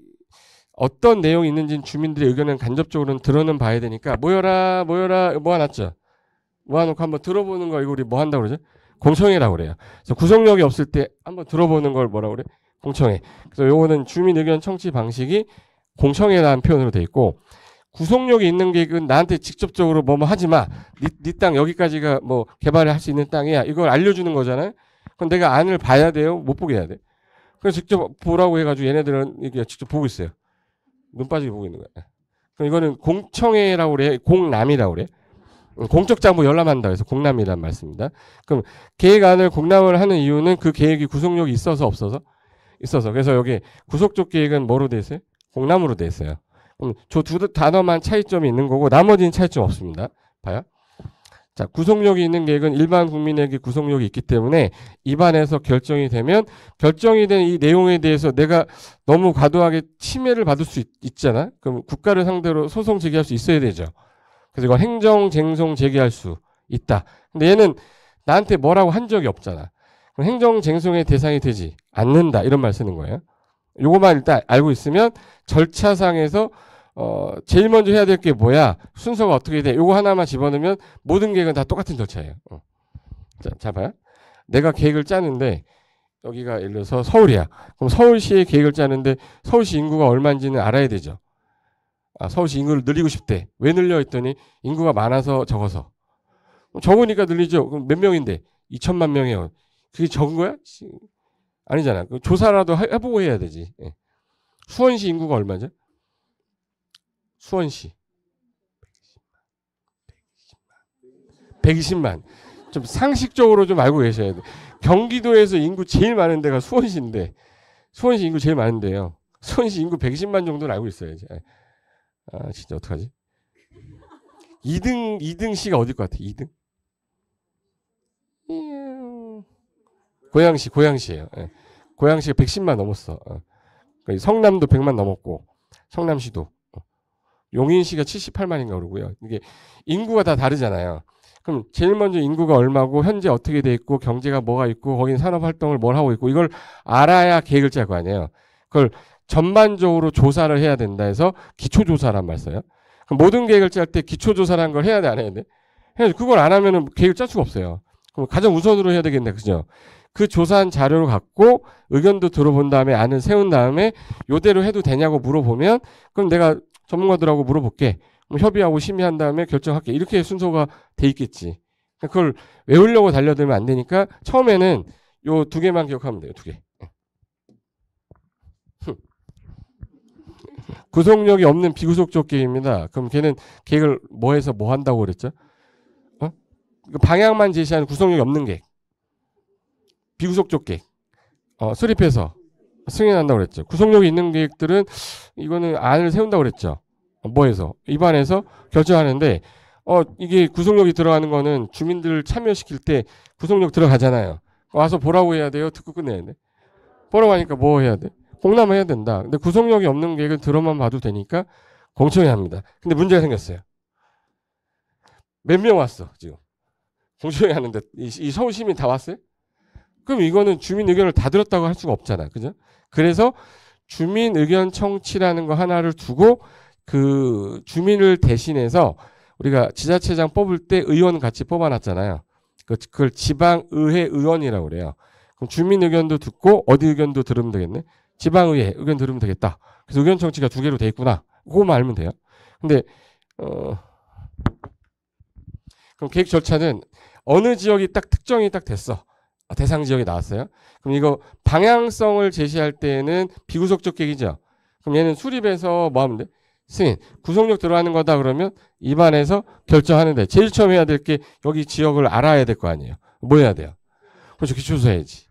어떤 내용이 있는지는 주민들의 의견은 간접적으로는 들어는 봐야 되니까 모여라 모아놨죠. 모아놓고 한번 들어보는 거 이거 우리 뭐 한다고 그러죠? 공청회라고 그래요. 그래서 구속력이 없을 때 한번 들어보는 걸 뭐라고 그래? 공청회. 그래서 요거는 주민 의견 청취 방식이 공청회라는 표현으로 돼 있고 구속력이 있는 계획은 나한테 직접적으로 뭐뭐 하지 마. 네 땅 여기까지가 뭐 개발을 할 수 있는 땅이야. 이걸 알려주는 거잖아요. 그럼 내가 안을 봐야 돼요? 못 보게 해야 돼? 그래서 직접 보라고 해가지고 얘네들은 이게 직접 보고 있어요. 눈 빠지게 보고 있는 거야. 그럼 이거는 공청회라고 그래. 공람이라고 그래. 공적 장부 열람한다 해서 공람이란 말씀입니다. 그럼 계획안을 공람을 하는 이유는 그 계획이 구속력이 있어서 없어서? 있어서. 그래서 여기 구속적 계획은 뭐로 돼 있어요? 공람으로 돼 있어요. 그럼 저 두 단어만 차이점이 있는 거고 나머지는 차이점 없습니다. 봐요. 자, 구속력이 있는 계획은 일반 국민에게 구속력이 있기 때문에 입안에서 결정이 되면 결정이 된 이 내용에 대해서 내가 너무 과도하게 침해를 받을 수 있잖아. 그럼 국가를 상대로 소송 제기할 수 있어야 되죠. 그래서 이건 행정쟁송 제기할 수 있다. 근데 얘는 나한테 뭐라고 한 적이 없잖아. 그럼 행정쟁송의 대상이 되지 않는다. 이런 말 쓰는 거예요. 요거만 일단 알고 있으면 절차상에서 제일 먼저 해야 될 게 뭐야? 순서가 어떻게 돼? 요거 하나만 집어넣으면 모든 계획은 다 똑같은 절차예요. 자, 봐요. 내가 계획을 짜는데 여기가 예를 들어서 서울이야. 그럼 서울시의 계획을 짜는데 서울시 인구가 얼마인지는 알아야 되죠. 아, 서울시 인구를 늘리고 싶대. 왜 늘려 했더니 인구가 많아서 적어서. 적으니까 늘리죠. 그럼 몇 명인데? 2천만 명이에요. 그게 적은 거야? 아니잖아. 조사라도 해보고 해야 되지. 예. 수원시 인구가 얼마죠? 수원시 120만. 좀 상식적으로 좀 알고 계셔야 돼. 경기도에서 인구 제일 많은 데가 수원시인데 수원시 인구 제일 많은데요. 수원시 인구 120만 정도는 알고 있어야지. 아 진짜 어떡하지? 2등시가 어딜 것 같아? 2등? 고양시예요. 예. 고양시가 110만 넘었어. 성남도 100만 넘었고 성남시도 용인시가 78만인가 그러고요. 이게 인구가 다 다르잖아요. 그럼 제일 먼저 인구가 얼마고 현재 어떻게 돼 있고 경제가 뭐가 있고 거기는 산업 활동을 뭘 하고 있고 이걸 알아야 계획을 짤 거 아니에요. 그걸 전반적으로 조사를 해야 된다 해서 기초조사란 말 써요. 그럼 모든 계획을 짤 때 기초조사라는 걸 해야 돼 안 해야 돼? 그걸 안 하면은 계획을 짤 수가 없어요. 그럼 가장 우선으로 해야 되겠네, 그죠? 그 조사한 자료를 갖고 의견도 들어본 다음에 안을 세운 다음에 요대로 해도 되냐고 물어보면 그럼 내가 전문가들하고 물어볼게. 협의하고 심의한 다음에 결정할게. 이렇게 순서가 돼 있겠지. 그걸 외우려고 달려들면 안 되니까 처음에는 요 두 개만 기억하면 돼요. 두 개. 구속력이 없는 비구속적 계획입니다. 그럼 걔는 계획을 뭐 해서 뭐 한다고 그랬죠? 방향만 제시하는 구속력이 없는 계획. 비구속적 계획. 수립해서 승인한다고 그랬죠. 구속력이 있는 계획들은 이거는 안을 세운다고 그랬죠. 뭐해서? 입안에서 결정하는데 이게 구속력이 들어가는 거는 주민들을 참여시킬 때 구속력 들어가잖아요. 와서 보라고 해야 돼요? 듣고 끝내야 돼? 보라고 하니까 뭐 해야 돼? 공람해야 된다. 근데 구속력이 없는 계획은 들어만 봐도 되니까 공청회 합니다. 근데 문제가 생겼어요. 몇 명 왔어 지금? 공청회 하는데 이 서울 시민 다 왔어요? 그럼 이거는 주민 의견을 다 들었다고 할 수가 없잖아. 그죠? 그래서 주민 의견 청취라는 거 하나를 두고 그 주민을 대신해서 우리가 지자체장 뽑을 때 의원 같이 뽑아놨잖아요. 그걸 지방의회 의원이라고 그래요. 그럼 주민 의견도 듣고 어디 의견도 들으면 되겠네. 지방의회 의견 들으면 되겠다. 그래서 의견 청취가 두 개로 돼 있구나. 그거만 알면 돼요. 근데 그럼 계획 절차는 어느 지역이 딱 특정이 딱 됐어. 대상 지역이 나왔어요. 그럼 이거 방향성을 제시할 때는 비구속적 계획이죠. 그럼 얘는 수립해서 뭐 하면 돼? 승인. 구속력 들어가는 거다 그러면 입안에서 결정하는데 제일 처음 해야 될 게 여기 지역을 알아야 될 거 아니에요. 뭐 해야 돼요? 그렇죠. 기초조사 해야지.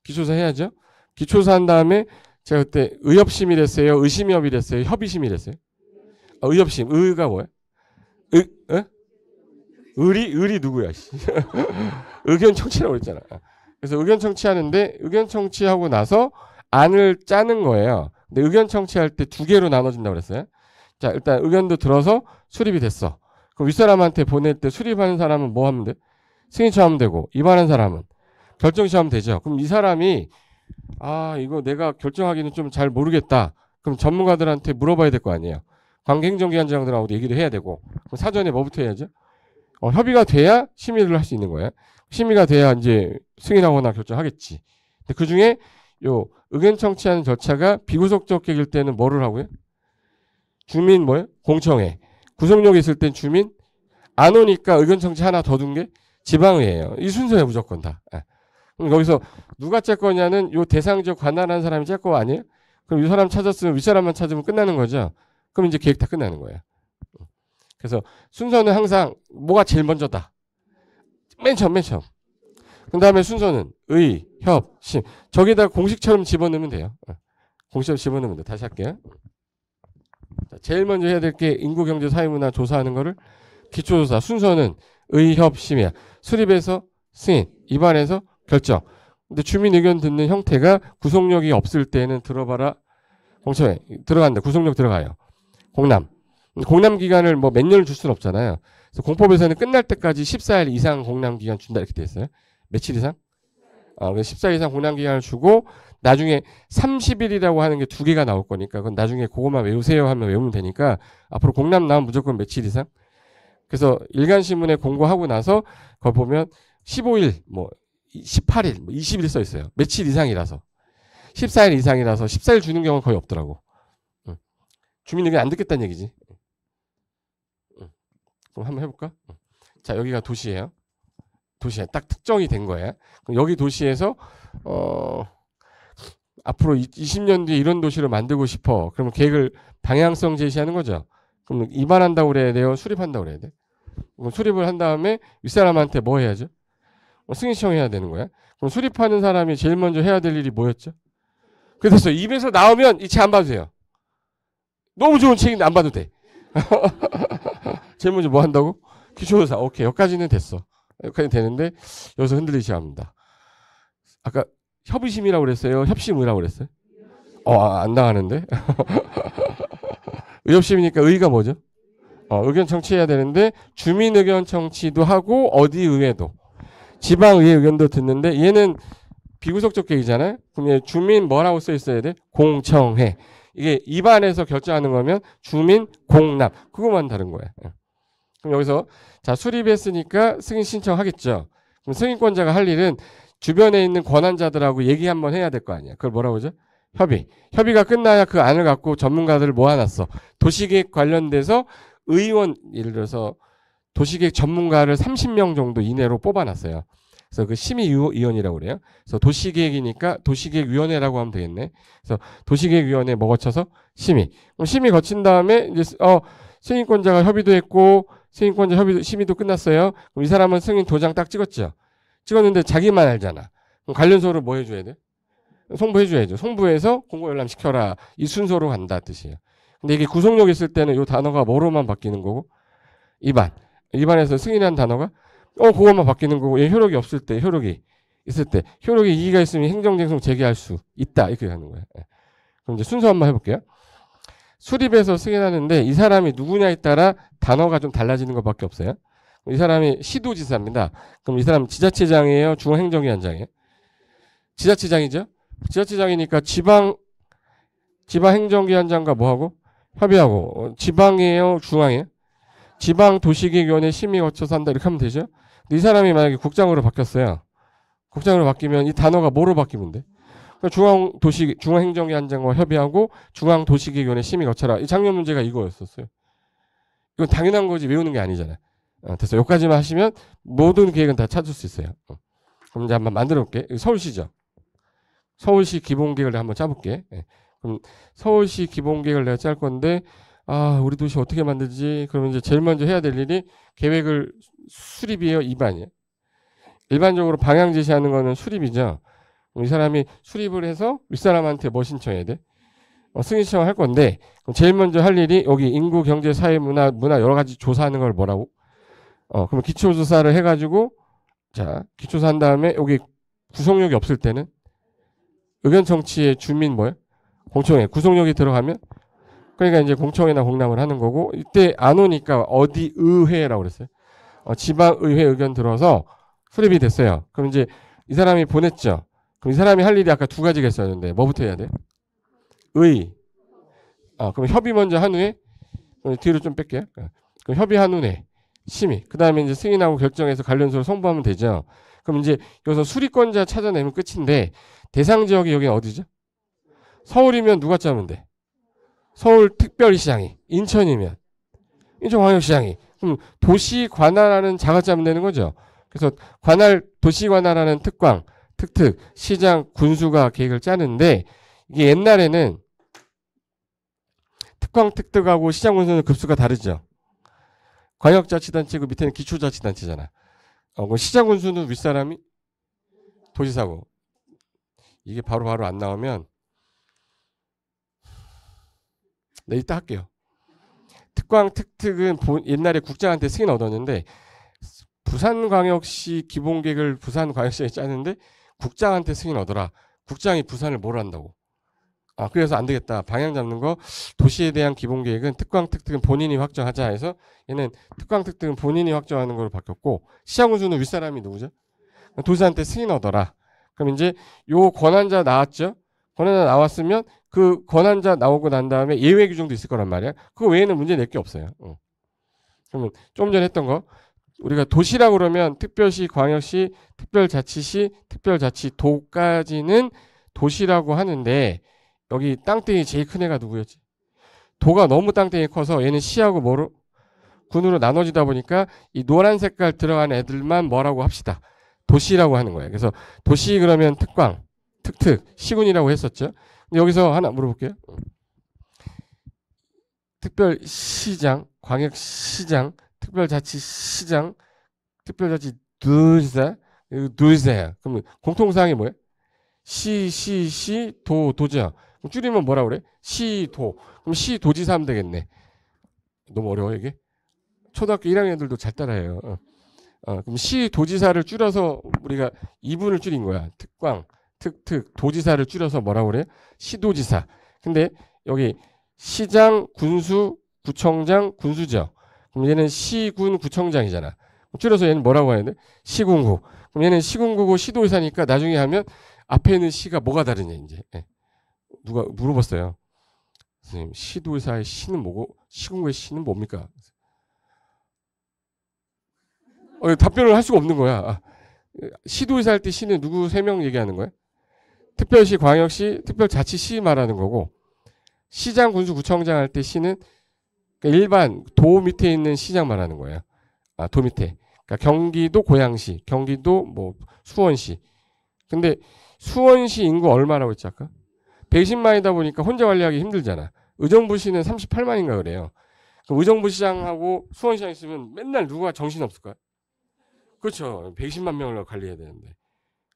기초조사 해야죠. 기초조사 한 다음에 제가 그때 의협심이랬어요. 의심협이랬어요. 협의심이랬어요. 의협심. 의가 뭐야? 의리 누구야? 의견 청취라고 했잖아. 그래서 의견 청취하는데 의견 청취하고 나서 안을 짜는 거예요. 근데 의견 청취할 때 두 개로 나눠진다고 그랬어요. 자, 일단 의견도 들어서 수립이 됐어. 그럼 윗사람한테 보낼 때 수립하는 사람은 뭐 하면 돼? 승인 처하면 되고 입안한 사람은 결정 처하면 되죠. 그럼 이 사람이 이거 내가 결정하기는 좀 잘 모르겠다. 그럼 전문가들한테 물어봐야 될 거 아니에요. 관계행정기관장들하고도 얘기도 해야 되고. 그럼 사전에 뭐부터 해야죠? 협의가 돼야 심의를 할 수 있는 거예요. 심의가 돼야 이제 승인하거나 결정하겠지. 근데 그 중에 요 의견 청취하는 절차가 비구속적 계획일 때는 뭐를 하고요? 주민 뭐예요? 공청회. 구속력이 있을 땐 주민. 안 오니까 의견 청취 하나 더 둔 게 지방의회예요. 이 순서에 무조건 다. 예. 그럼 여기서 누가 짤 거냐는 요 대상 지역 관할하는 사람이 짤 거 아니에요? 그럼 이 사람 찾았으면 윗사람만 찾으면 끝나는 거죠. 그럼 이제 계획 다 끝나는 거예요. 그래서 순서는 항상 뭐가 제일 먼저다. 맨 처음. 그 다음에 순서는 의, 협, 심. 저기다 공식처럼 집어넣으면 돼요. 공식처럼 집어넣으면 돼요. 다시 할게요. 자, 제일 먼저 해야 될 게 인구, 경제, 사회, 문화 조사하는 거를 기초조사. 순서는 의, 협, 심이야. 수립해서 승인, 입안해서 결정. 근데 주민 의견 듣는 형태가 구속력이 없을 때는 들어봐라. 공청회 들어간다. 구속력 들어가요. 공람. 공람 기간을 뭐 몇 년을 줄 수는 없잖아요. 그래서 공법에서는 끝날 때까지 14일 이상 공람 기간 준다 이렇게 돼 있어요. 며칠 이상? 그래서 14일 이상 공람 기간을 주고 나중에 30일이라고 하는 게 두 개가 나올 거니까 그건 나중에 그것만 외우세요 하면 외우면 되니까 앞으로 공람 나오면 무조건 며칠 이상? 그래서 일간신문에 공고하고 나서 거기 보면 15일, 뭐 18일, 뭐 20일 써 있어요. 며칠 이상이라서. 14일 이상이라서 14일 주는 경우는 거의 없더라고. 주민 의견 안 듣겠다는 얘기지. 그럼 한번 해볼까? 자, 여기가 도시예요. 도시에 딱 특정이 된 거예요. 그럼 여기 도시에서 앞으로 20년 뒤에 이런 도시를 만들고 싶어. 그러면 계획을 방향성 제시하는 거죠. 그럼 입안한다고 그래야 돼요? 수립한다고 그래야 돼? 그럼 수립을 한 다음에 윗사람한테 뭐 해야죠? 승인 신청해야 되는 거야. 그럼 수립하는 사람이 제일 먼저 해야 될 일이 뭐였죠? 그래서 입에서 나오면 이 책 안 봐도 돼요. 너무 좋은 책인데 안 봐도 돼. 제일 먼저 뭐 한다고? 기초조사. 오케이. 여기까지는 됐어. 여기까지 되는데 여기서 흔들리셔야 합니다. 아까 협의심이라고 그랬어요? 협심의라고 그랬어요? 안 나가는데? 의협심이니까 의가 뭐죠? 의견 청취해야 되는데 주민 의견 청취도 하고 어디 의회도 지방의회 의견도 듣는데 얘는 비구속적 계획이잖아요. 그럼 얘 주민 뭐라고 써 있어야 돼? 공청회. 이게 입안에서 결정하는 거면 주민 공납. 그거만 다른 거예요. 그럼 여기서 자 수립했으니까 승인 신청하겠죠. 그럼 승인권자가 할 일은 주변에 있는 권한자들하고 얘기 한번 해야 될 거 아니야. 그걸 뭐라고 하죠? 협의. 협의가 끝나야 그 안을 갖고 전문가들을 모아놨어. 도시계획 관련돼서 의원 예를 들어서 도시계획 전문가를 30명 정도 이내로 뽑아놨어요. 그래서 그 심의위원이라고 그래요. 그래서 도시계획이니까 도시계획위원회라고 하면 되겠네. 그래서 도시계획위원회 뭐 거쳐서 심의. 그럼 심의 거친 다음에 이제 승인권자가 협의도 했고 승인권자 협의도 심의도 끝났어요. 그럼 이 사람은 승인 도장 딱 찍었죠. 찍었는데 자기만 알잖아. 그럼 관련소를 뭐 해줘야 돼? 송부해줘야죠. 송부해서 공고 열람시켜라. 이 순서로 간다 뜻이에요. 근데 이게 구속력 있을 때는 이 단어가 뭐로만 바뀌는 거고 입안. 입안에서 승인한 단어가 그것만 바뀌는 거고 얘 효력이 없을 때 효력이 있을 때 효력이 이의가 있으면 행정쟁송 제기할 수 있다 이렇게 하는 거예요. 그럼 이제 순서 한번 해볼게요. 수립해서 승인하는데 이 사람이 누구냐에 따라 단어가 좀 달라지는 것밖에 없어요. 이 사람이 시도지사입니다. 그럼 이 사람 지자체장이에요? 중앙행정위원장이에요? 지자체장이죠? 지자체장이니까 지방행정위원장과 뭐하고? 협의하고. 지방이에요? 중앙이에요? 지방도시계획위원회 심의 거쳐서 한다 이렇게 하면 되죠? 이 사람이 만약에 국장으로 바뀌었어요. 국장으로 바뀌면 이 단어가 뭐로 바뀌면 돼? 중앙행정위원장과 협의하고 중앙도시계획위원회 심의 거쳐라. 이 작년 문제가 이거였었어요. 이건 당연한 거지 외우는 게 아니잖아요. 됐어. 여기까지만 하시면 모든 계획은 다 찾을 수 있어요. 그럼 이제 한번 만들어 볼게. 서울시죠. 서울시 기본계획을 한번 짜볼게. 그럼 서울시 기본계획을 내가 짤 건데 우리 도시 어떻게 만들지? 그러면 이제 제일 먼저 해야 될 일이 계획을 수립이에요? 입안이에요? 일반적으로 방향 제시하는 거는 수립이죠. 이 사람이 수립을 해서 윗사람한테 뭐 신청해야 돼? 승인 신청을 할 건데 그럼 제일 먼저 할 일이 여기 인구, 경제, 사회, 문화 여러 가지 조사하는 걸 뭐라고? 그럼 기초조사를 해가지고 자 기초조사 한 다음에 여기 구속력이 없을 때는 의견 청취의 주민 뭐야? 공청회 구속력이 들어가면 그러니까 이제 공청회나 공람을 하는 거고 이때 안 오니까 어디 의회라고 그랬어요. 지방의회 의견 들어서 수립이 됐어요. 그럼 이제 이 사람이 보냈죠. 그럼 이 사람이 할 일이 아까 두 가지가 있었는데 뭐부터 해야 돼? 그럼 협의 먼저 한 후에 뒤로 좀 뺄게요. 그럼 협의 한 후에 심의. 그 다음에 이제 승인하고 결정해서 관련소를 송부하면 되죠. 그럼 이제 여기서 수리권자 찾아내면 끝인데 대상 지역이 여기 어디죠? 서울이면 누가 짜면 돼? 서울특별시장이, 인천이면 인천광역시장이. 그럼 도시 관할하는 자가짜면 되는 거죠. 그래서 도시 관할하는 특광, 특특, 시장, 군수가 계획을 짜는데 이게 옛날에는 특광, 특특하고 시장, 군수는 급수가 다르죠. 광역자치단체 그 밑에는 기초자치단체잖아. 그럼 시장, 군수는 윗사람이 도지사고. 이게 바로 안 나오면 네, 이따 할게요. 특광, 특특은 옛날에 국장한테 승인 얻었는데 부산광역시 기본계획을 부산광역시에 짜는데 국장한테 승인 얻어라. 국장이 부산을 뭘 한다고. 그래서 안 되겠다. 방향 잡는 거 도시에 대한 기본계획은 특광, 특특은 본인이 확정하자 해서 얘는 특광, 특특은 본인이 확정하는 걸로 바뀌었고 시장군수는 윗사람이 누구죠? 도지사한테 승인 얻어라. 그럼 이제 요 권한자 나왔죠? 권한자 나왔으면 그 권한자 나오고 난 다음에 예외 규정도 있을 거란 말이야. 그거 외에는 문제 낼 게 없어요. 그러면 좀 전에 했던 거 우리가 도시라고 그러면 특별시, 광역시, 특별자치시, 특별자치도까지는 도시라고 하는데 여기 땅덩이 제일 큰 애가 누구였지? 도가 너무 땅덩이 커서 얘는 시하고 뭐로? 군으로 나눠지다 보니까 이 노란 색깔 들어간 애들만 뭐라고 합시다. 도시라고 하는 거예요. 그래서 도시 그러면 특광, 특특, 시군이라고 했었죠. 근데 여기서 하나 물어볼게요. 특별시장, 광역시장, 특별자치시장, 특별자치도지사, 도지사야. 그럼 공통사항이 뭐예요? 시, 도죠. 그럼 줄이면 뭐라 그래? 시도. 그럼 시도지사 하면 되겠네. 너무 어려워 이게? 초등학교 1학년 애들도 잘 따라해요. 그럼 시도지사를 줄여서 우리가 2분을 줄인 거야. 특광, 특특, 도지사를 줄여서 뭐라고 그래? 시도지사. 근데 여기 시장, 군수, 구청장, 군수죠. 그럼 얘는 시군, 구청장이잖아. 줄여서 얘는 뭐라고 해야 돼? 시군구. 그럼 얘는 시군구고 시도지사니까 나중에 하면 앞에 있는 시가 뭐가 다르냐 이제. 누가 물어봤어요. 선생님, 시도지사의 시는 뭐고 시군구의 시는 뭡니까? 답변을 할 수가 없는 거야. 시도지사 할 때 시는 누구 3명 얘기하는 거야? 특별시, 광역시, 특별자치시 말하는 거고 시장, 군수, 구청장 할 때 시는 일반 도 밑에 있는 시장 말하는 거예요. 도 밑에. 그러니까 경기도 고양시, 경기도 뭐 수원시. 근데 수원시 인구 얼마라고 했지 아까? 120만이다 보니까 혼자 관리하기 힘들잖아. 의정부시는 38만인가 그래요. 그럼 의정부시장하고 수원시장 있으면 맨날 누가 정신 없을 거야? 그렇죠. 120만 명을 관리해야 되는데.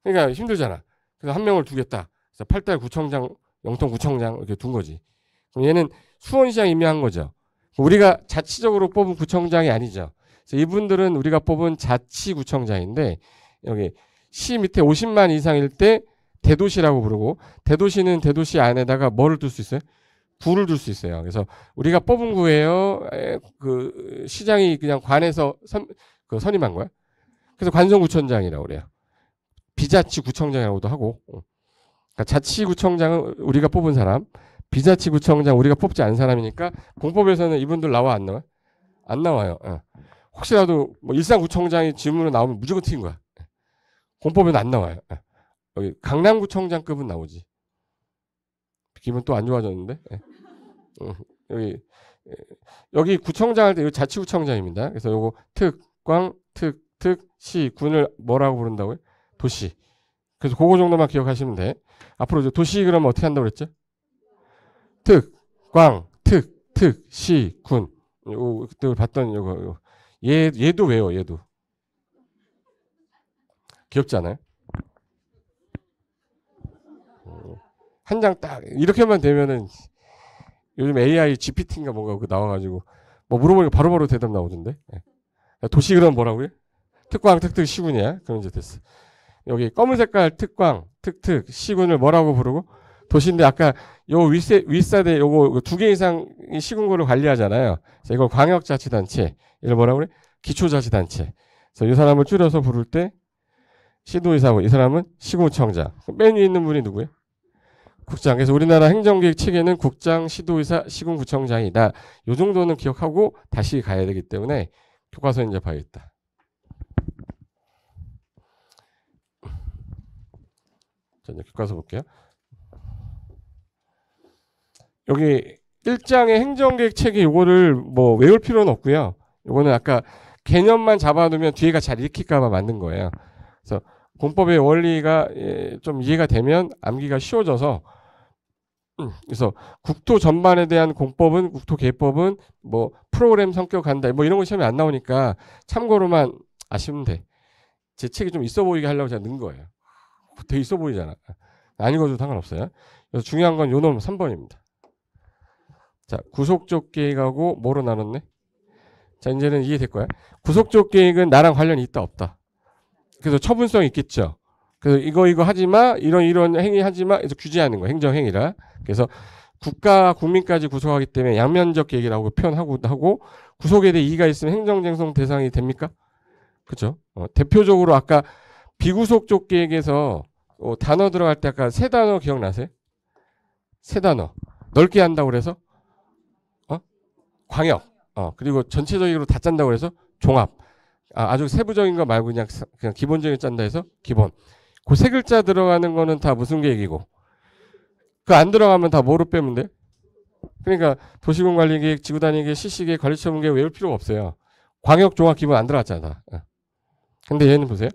그러니까 힘들잖아. 그래서 한 명을 두겠다. 그래서 8달 구청장, 영통구청장 이렇게 둔 거지. 그럼 얘는 수원시장 임명한 거죠. 우리가 자치적으로 뽑은 구청장이 아니죠. 그래서 이분들은 우리가 뽑은 자치구청장인데 여기 시 밑에 50만 이상일 때 대도시라고 부르고 대도시는 대도시 안에다가 뭐를 둘 수 있어요? 구를 둘 수 있어요. 그래서 우리가 뽑은 구예요. 그 시장이 그냥 관에서 선임한 거야. 그래서 관성구청장이라고 그래요. 비자치구청장이라고도 하고. 그러니까 자치구청장은 우리가 뽑은 사람, 비자치구청장 우리가 뽑지 않은 사람이니까 공법에서는 이분들 나와 안 나와? 안 나와요. 혹시라도 뭐 일산구청장이 질문으로 나오면 무조건 튀긴 거야. 공법에는 안 나와요. 여기 강남구청장급은 나오지. 기분 또 안 좋아졌는데. 여기 구청장 할 때 여기 자치구청장입니다. 그래서 요거 특광, 특특, 시, 군을 뭐라고 부른다고요? 도시. 그래서 그거 정도만 기억하시면 돼. 앞으로 이제 도시 그러면 어떻게 한다고 그랬죠? 특, 광, 특, 시, 군. 요 그때 봤던 요거. 얘도 왜요? 얘도. 귀엽지 않아요? 한 장 딱 이렇게만 되면은 요즘 AI GPT인가 뭐가 그 나와가지고 뭐 물어보니까 바로바로 대답 나오던데. 도시 그럼 뭐라고요? 특광, 특특, 시군이야. 그럼 이제 됐어. 여기 검은 색깔 특광, 특특, 시군을 뭐라고 부르고? 도시인데 아까 요 윗사대 요거 2개 이상 시군구를 관리하잖아요. 그래서 이걸 광역자치단체, 이걸 뭐라고 그래? 기초자치단체. 그래서 이 사람을 줄여서 부를 때 시도의사고 이 사람은 시군청장. 맨 위에 있는 분이 누구예요? 국장. 그래서 우리나라 행정계획 체계는 국장, 시도의사, 시군구청장이다. 요 정도는 기억하고 다시 가야 되기 때문에 교과서 이제 봐야겠다. 자, 이제 교과서 볼게요. 여기 1장의 행정계획 체계 요거를 뭐 외울 필요는 없고요. 요거는 아까 개념만 잡아두면 뒤에가 잘 읽힐까봐 만든 거예요. 그래서 공법의 원리가 좀 이해가 되면 암기가 쉬워져서 그래서 국토 전반에 대한 공법은 국토계획법은 뭐 프로그램 성격 간다 뭐 이런 거 시험에 안 나오니까 참고로만 아시면 돼. 제 책이 좀 있어 보이게 하려고 제가 넣은 거예요. 되게 있어 보이잖아. 안 읽어도 상관없어요. 그래서 중요한 건 요 놈 3번입니다. 자, 구속적 계획하고 뭐로 나눴네? 자, 이제는 이해될 거야. 구속적 계획은 나랑 관련이 있다 없다. 그래서 처분성이 있겠죠. 그래서 이거 하지 마, 이런 행위 하지 마, 그래서 규제하는 거, 행정 행위라. 그래서 국가 국민까지 구속하기 때문에 양면적 계획이라고 표현하고 구속에 대해 이의가 있으면 행정쟁송 대상이 됩니까? 그렇죠. 대표적으로 아까 비구속적 계획에서 단어 들어갈 때 아까 세 단어 기억나세요? 세 단어 넓게 한다고 그래서 광역. 그리고 전체적으로 다 짠다고 그래서 종합. 아주 세부적인 거 말고 그냥 기본적인 짠다 해서 기본. 그 세 글자 들어가는 거는 다 무슨 계획이고 그 안 들어가면 다 뭐로 빼면 돼? 그러니까 도시군관리계획, 지구단위계획, 시시계획, 관리처분계획 외울 필요가 없어요. 광역, 종합, 기본 안 들어갔잖아. 근데 얘는 보세요.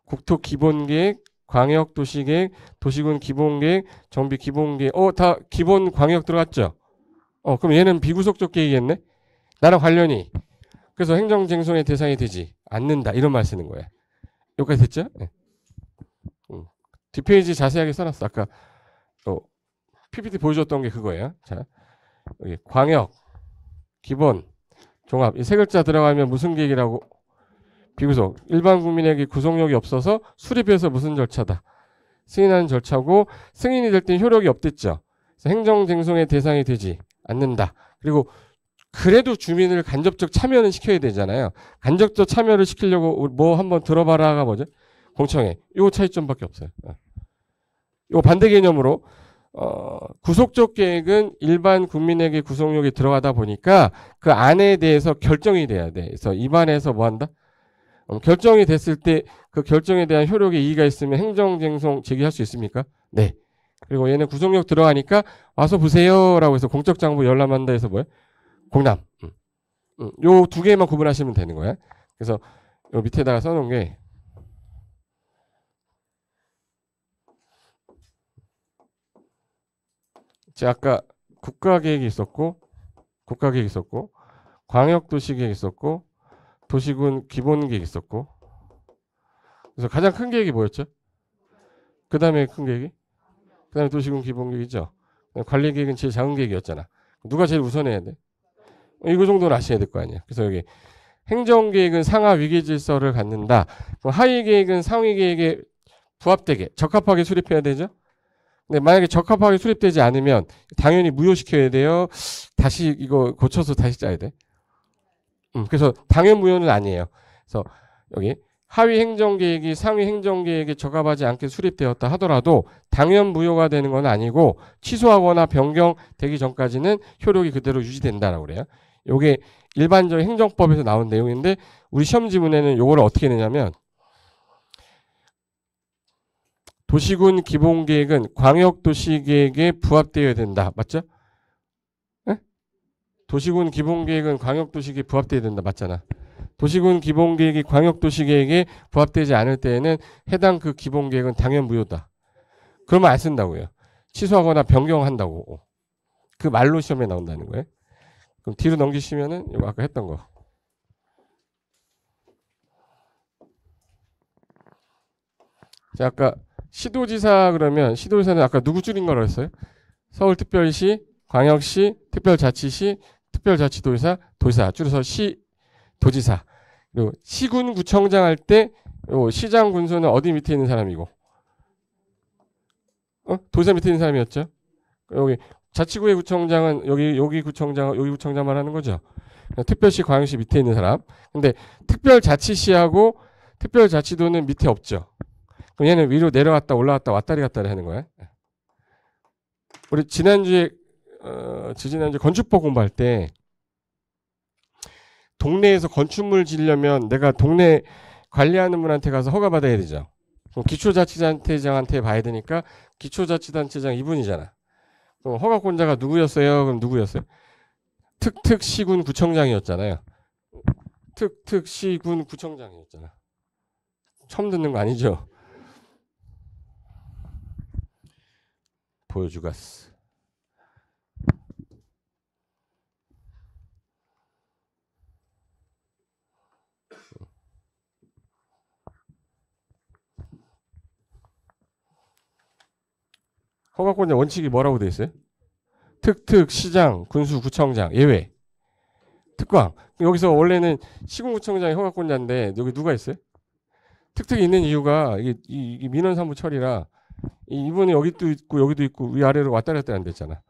국토기본계획, 광역도시계획, 도시군 기본계획, 정비 기본계획 다 기본 광역 들어갔죠? 그럼 얘는 비구속적 계획이겠네? 나랑 관련이. 그래서 행정쟁송의 대상이 되지 않는다. 이런 말 쓰는 거예요. 여기까지 됐죠? 네. 뒷페이지 자세하게 써놨어. 아까 PPT 보여줬던 게 그거예요. 자, 여기 광역, 기본, 종합 이 세 글자 들어가면 무슨 계획이라고? 비구속. 일반 국민에게 구속력이 없어서 수립해서 무슨 절차다? 승인하는 절차고 승인이 될 땐 효력이 없댔죠. 그래서 행정쟁송의 대상이 되지 않는다. 그리고 그래도 주민을 간접적 참여는 시켜야 되잖아요. 간접적 참여를 시키려고 뭐 한번 들어봐라가 뭐죠? 공청회. 요 차이점밖에 없어요. 요 반대 개념으로 구속적 계획은 일반 국민에게 구속력이 들어가다 보니까 그 안에 대해서 결정이 돼야 돼. 그래서 입안에서 뭐 한다? 결정이 됐을 때 그 결정에 대한 효력에 이의가 있으면 행정쟁송 제기할 수 있습니까? 네. 그리고 얘는 구속력 들어가니까 와서 보세요라고 해서 공적장부 열람한다 해서 뭐야? 공람. 요 두 개만 구분하시면 되는 거야. 그래서 요 밑에다가 써놓은 게 제가 아까 국가계획이 있었고 광역도시계획이 있었고 도시군 기본계획이 있었고 그래서 가장 큰 계획이 뭐였죠? 그 다음에 큰 계획이? 그 다음에 도시군 기본계획이죠. 관리계획은 제일 작은 계획이었잖아. 누가 제일 우선해야 돼? 이거 정도는 아셔야 될 거 아니에요. 그래서 여기 행정계획은 상하 위계질서를 갖는다. 그럼 하위계획은 상위계획에 부합되게 적합하게 수립해야 되죠. 근데 만약에 적합하게 수립되지 않으면 당연히 무효시켜야 돼요. 다시 이거 고쳐서 다시 짜야 돼. 그래서 당연 무효는 아니에요. 그래서 여기 하위 행정계획이 상위 행정계획에 적합하지 않게 수립되었다 하더라도 당연 무효가 되는 건 아니고 취소하거나 변경되기 전까지는 효력이 그대로 유지된다라고 그래요. 요게 일반적인 행정법에서 나온 내용인데 우리 시험 지문에는 요거를 어떻게 내냐면 도시군 기본계획은 광역도시계획에 부합되어야 된다. 맞죠? 네? 도시군 기본계획은 광역도시계획에 부합되어야 된다. 맞잖아. 도시군 기본계획이 광역도시계획에 부합되지 않을 때에는 해당 그 기본계획은 당연 무효다. 그러면 안 쓴다고요. 취소하거나 변경한다고. 그 말로 시험에 나온다는 거예요. 그럼 뒤로 넘기시면은 이거 아까 했던 거. 자, 아까 시도지사 그러면 시도지사는 아까 누구 줄인 거라고 했어요? 서울특별시, 광역시, 특별자치시, 특별자치도지사, 도지사 줄여서 시도지사. 그리고 시군구청장 할 때 시장 군수는 어디 밑에 있는 사람이고 도지사 밑에 있는 사람이었죠. 여기 자치구의 구청장은 여기 구청장 말하는 거죠. 특별시, 광역시 밑에 있는 사람. 근데 특별자치시하고 특별자치도는 밑에 없죠. 그럼 얘는 위로 내려갔다 올라갔다 왔다리 갔다리 하는 거야. 우리 지난주에 건축법 공부할 때 동네에서 건축물 지으려면 내가 동네 관리하는 분한테 가서 허가 받아야 되죠. 그럼 기초자치단체장한테 봐야 되니까 기초자치단체장 이분이잖아. 그럼 허가권자가 누구였어요? 그럼 누구였어요? 특특시군 구청장이었잖아요. 특특시군 구청장이었잖아. 처음 듣는 거 아니죠? 보여주겠어. 허가권자 원칙이 뭐라고 돼 있어요? 특특, 시장, 군수, 구청장, 예외. 특광. 여기서 원래는 시군구청장이 허가권자인데 여기 누가 있어요? 특특이 있는 이유가 이게 민원사무 처리라 이분이 여기도 있고 여기도 있고 위아래로 왔다 갔다 안 됐잖아.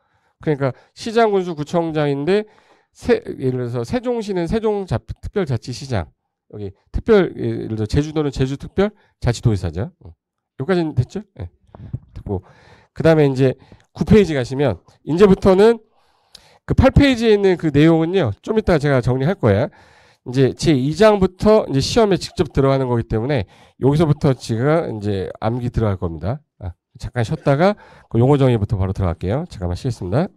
그러니까 시장, 군수, 구청장인데 예를 들어서 세종시는 세종특별자치시장, 여기 예를 들어 제주도는 제주특별자치도지사죠. 여기까지는 됐죠? 네. 됐고 그 다음에 이제 9페이지 가시면 이제부터는 그 8페이지에 있는 그 내용은요 좀 이따 제가 정리할 거예요. 이제 제 2장부터 이제 시험에 직접 들어가는 거기 때문에 여기서부터 제가 이제 암기 들어갈 겁니다. 잠깐 쉬었다가 그 용어 정의부터 바로 들어갈게요. 잠깐만 쉬겠습니다.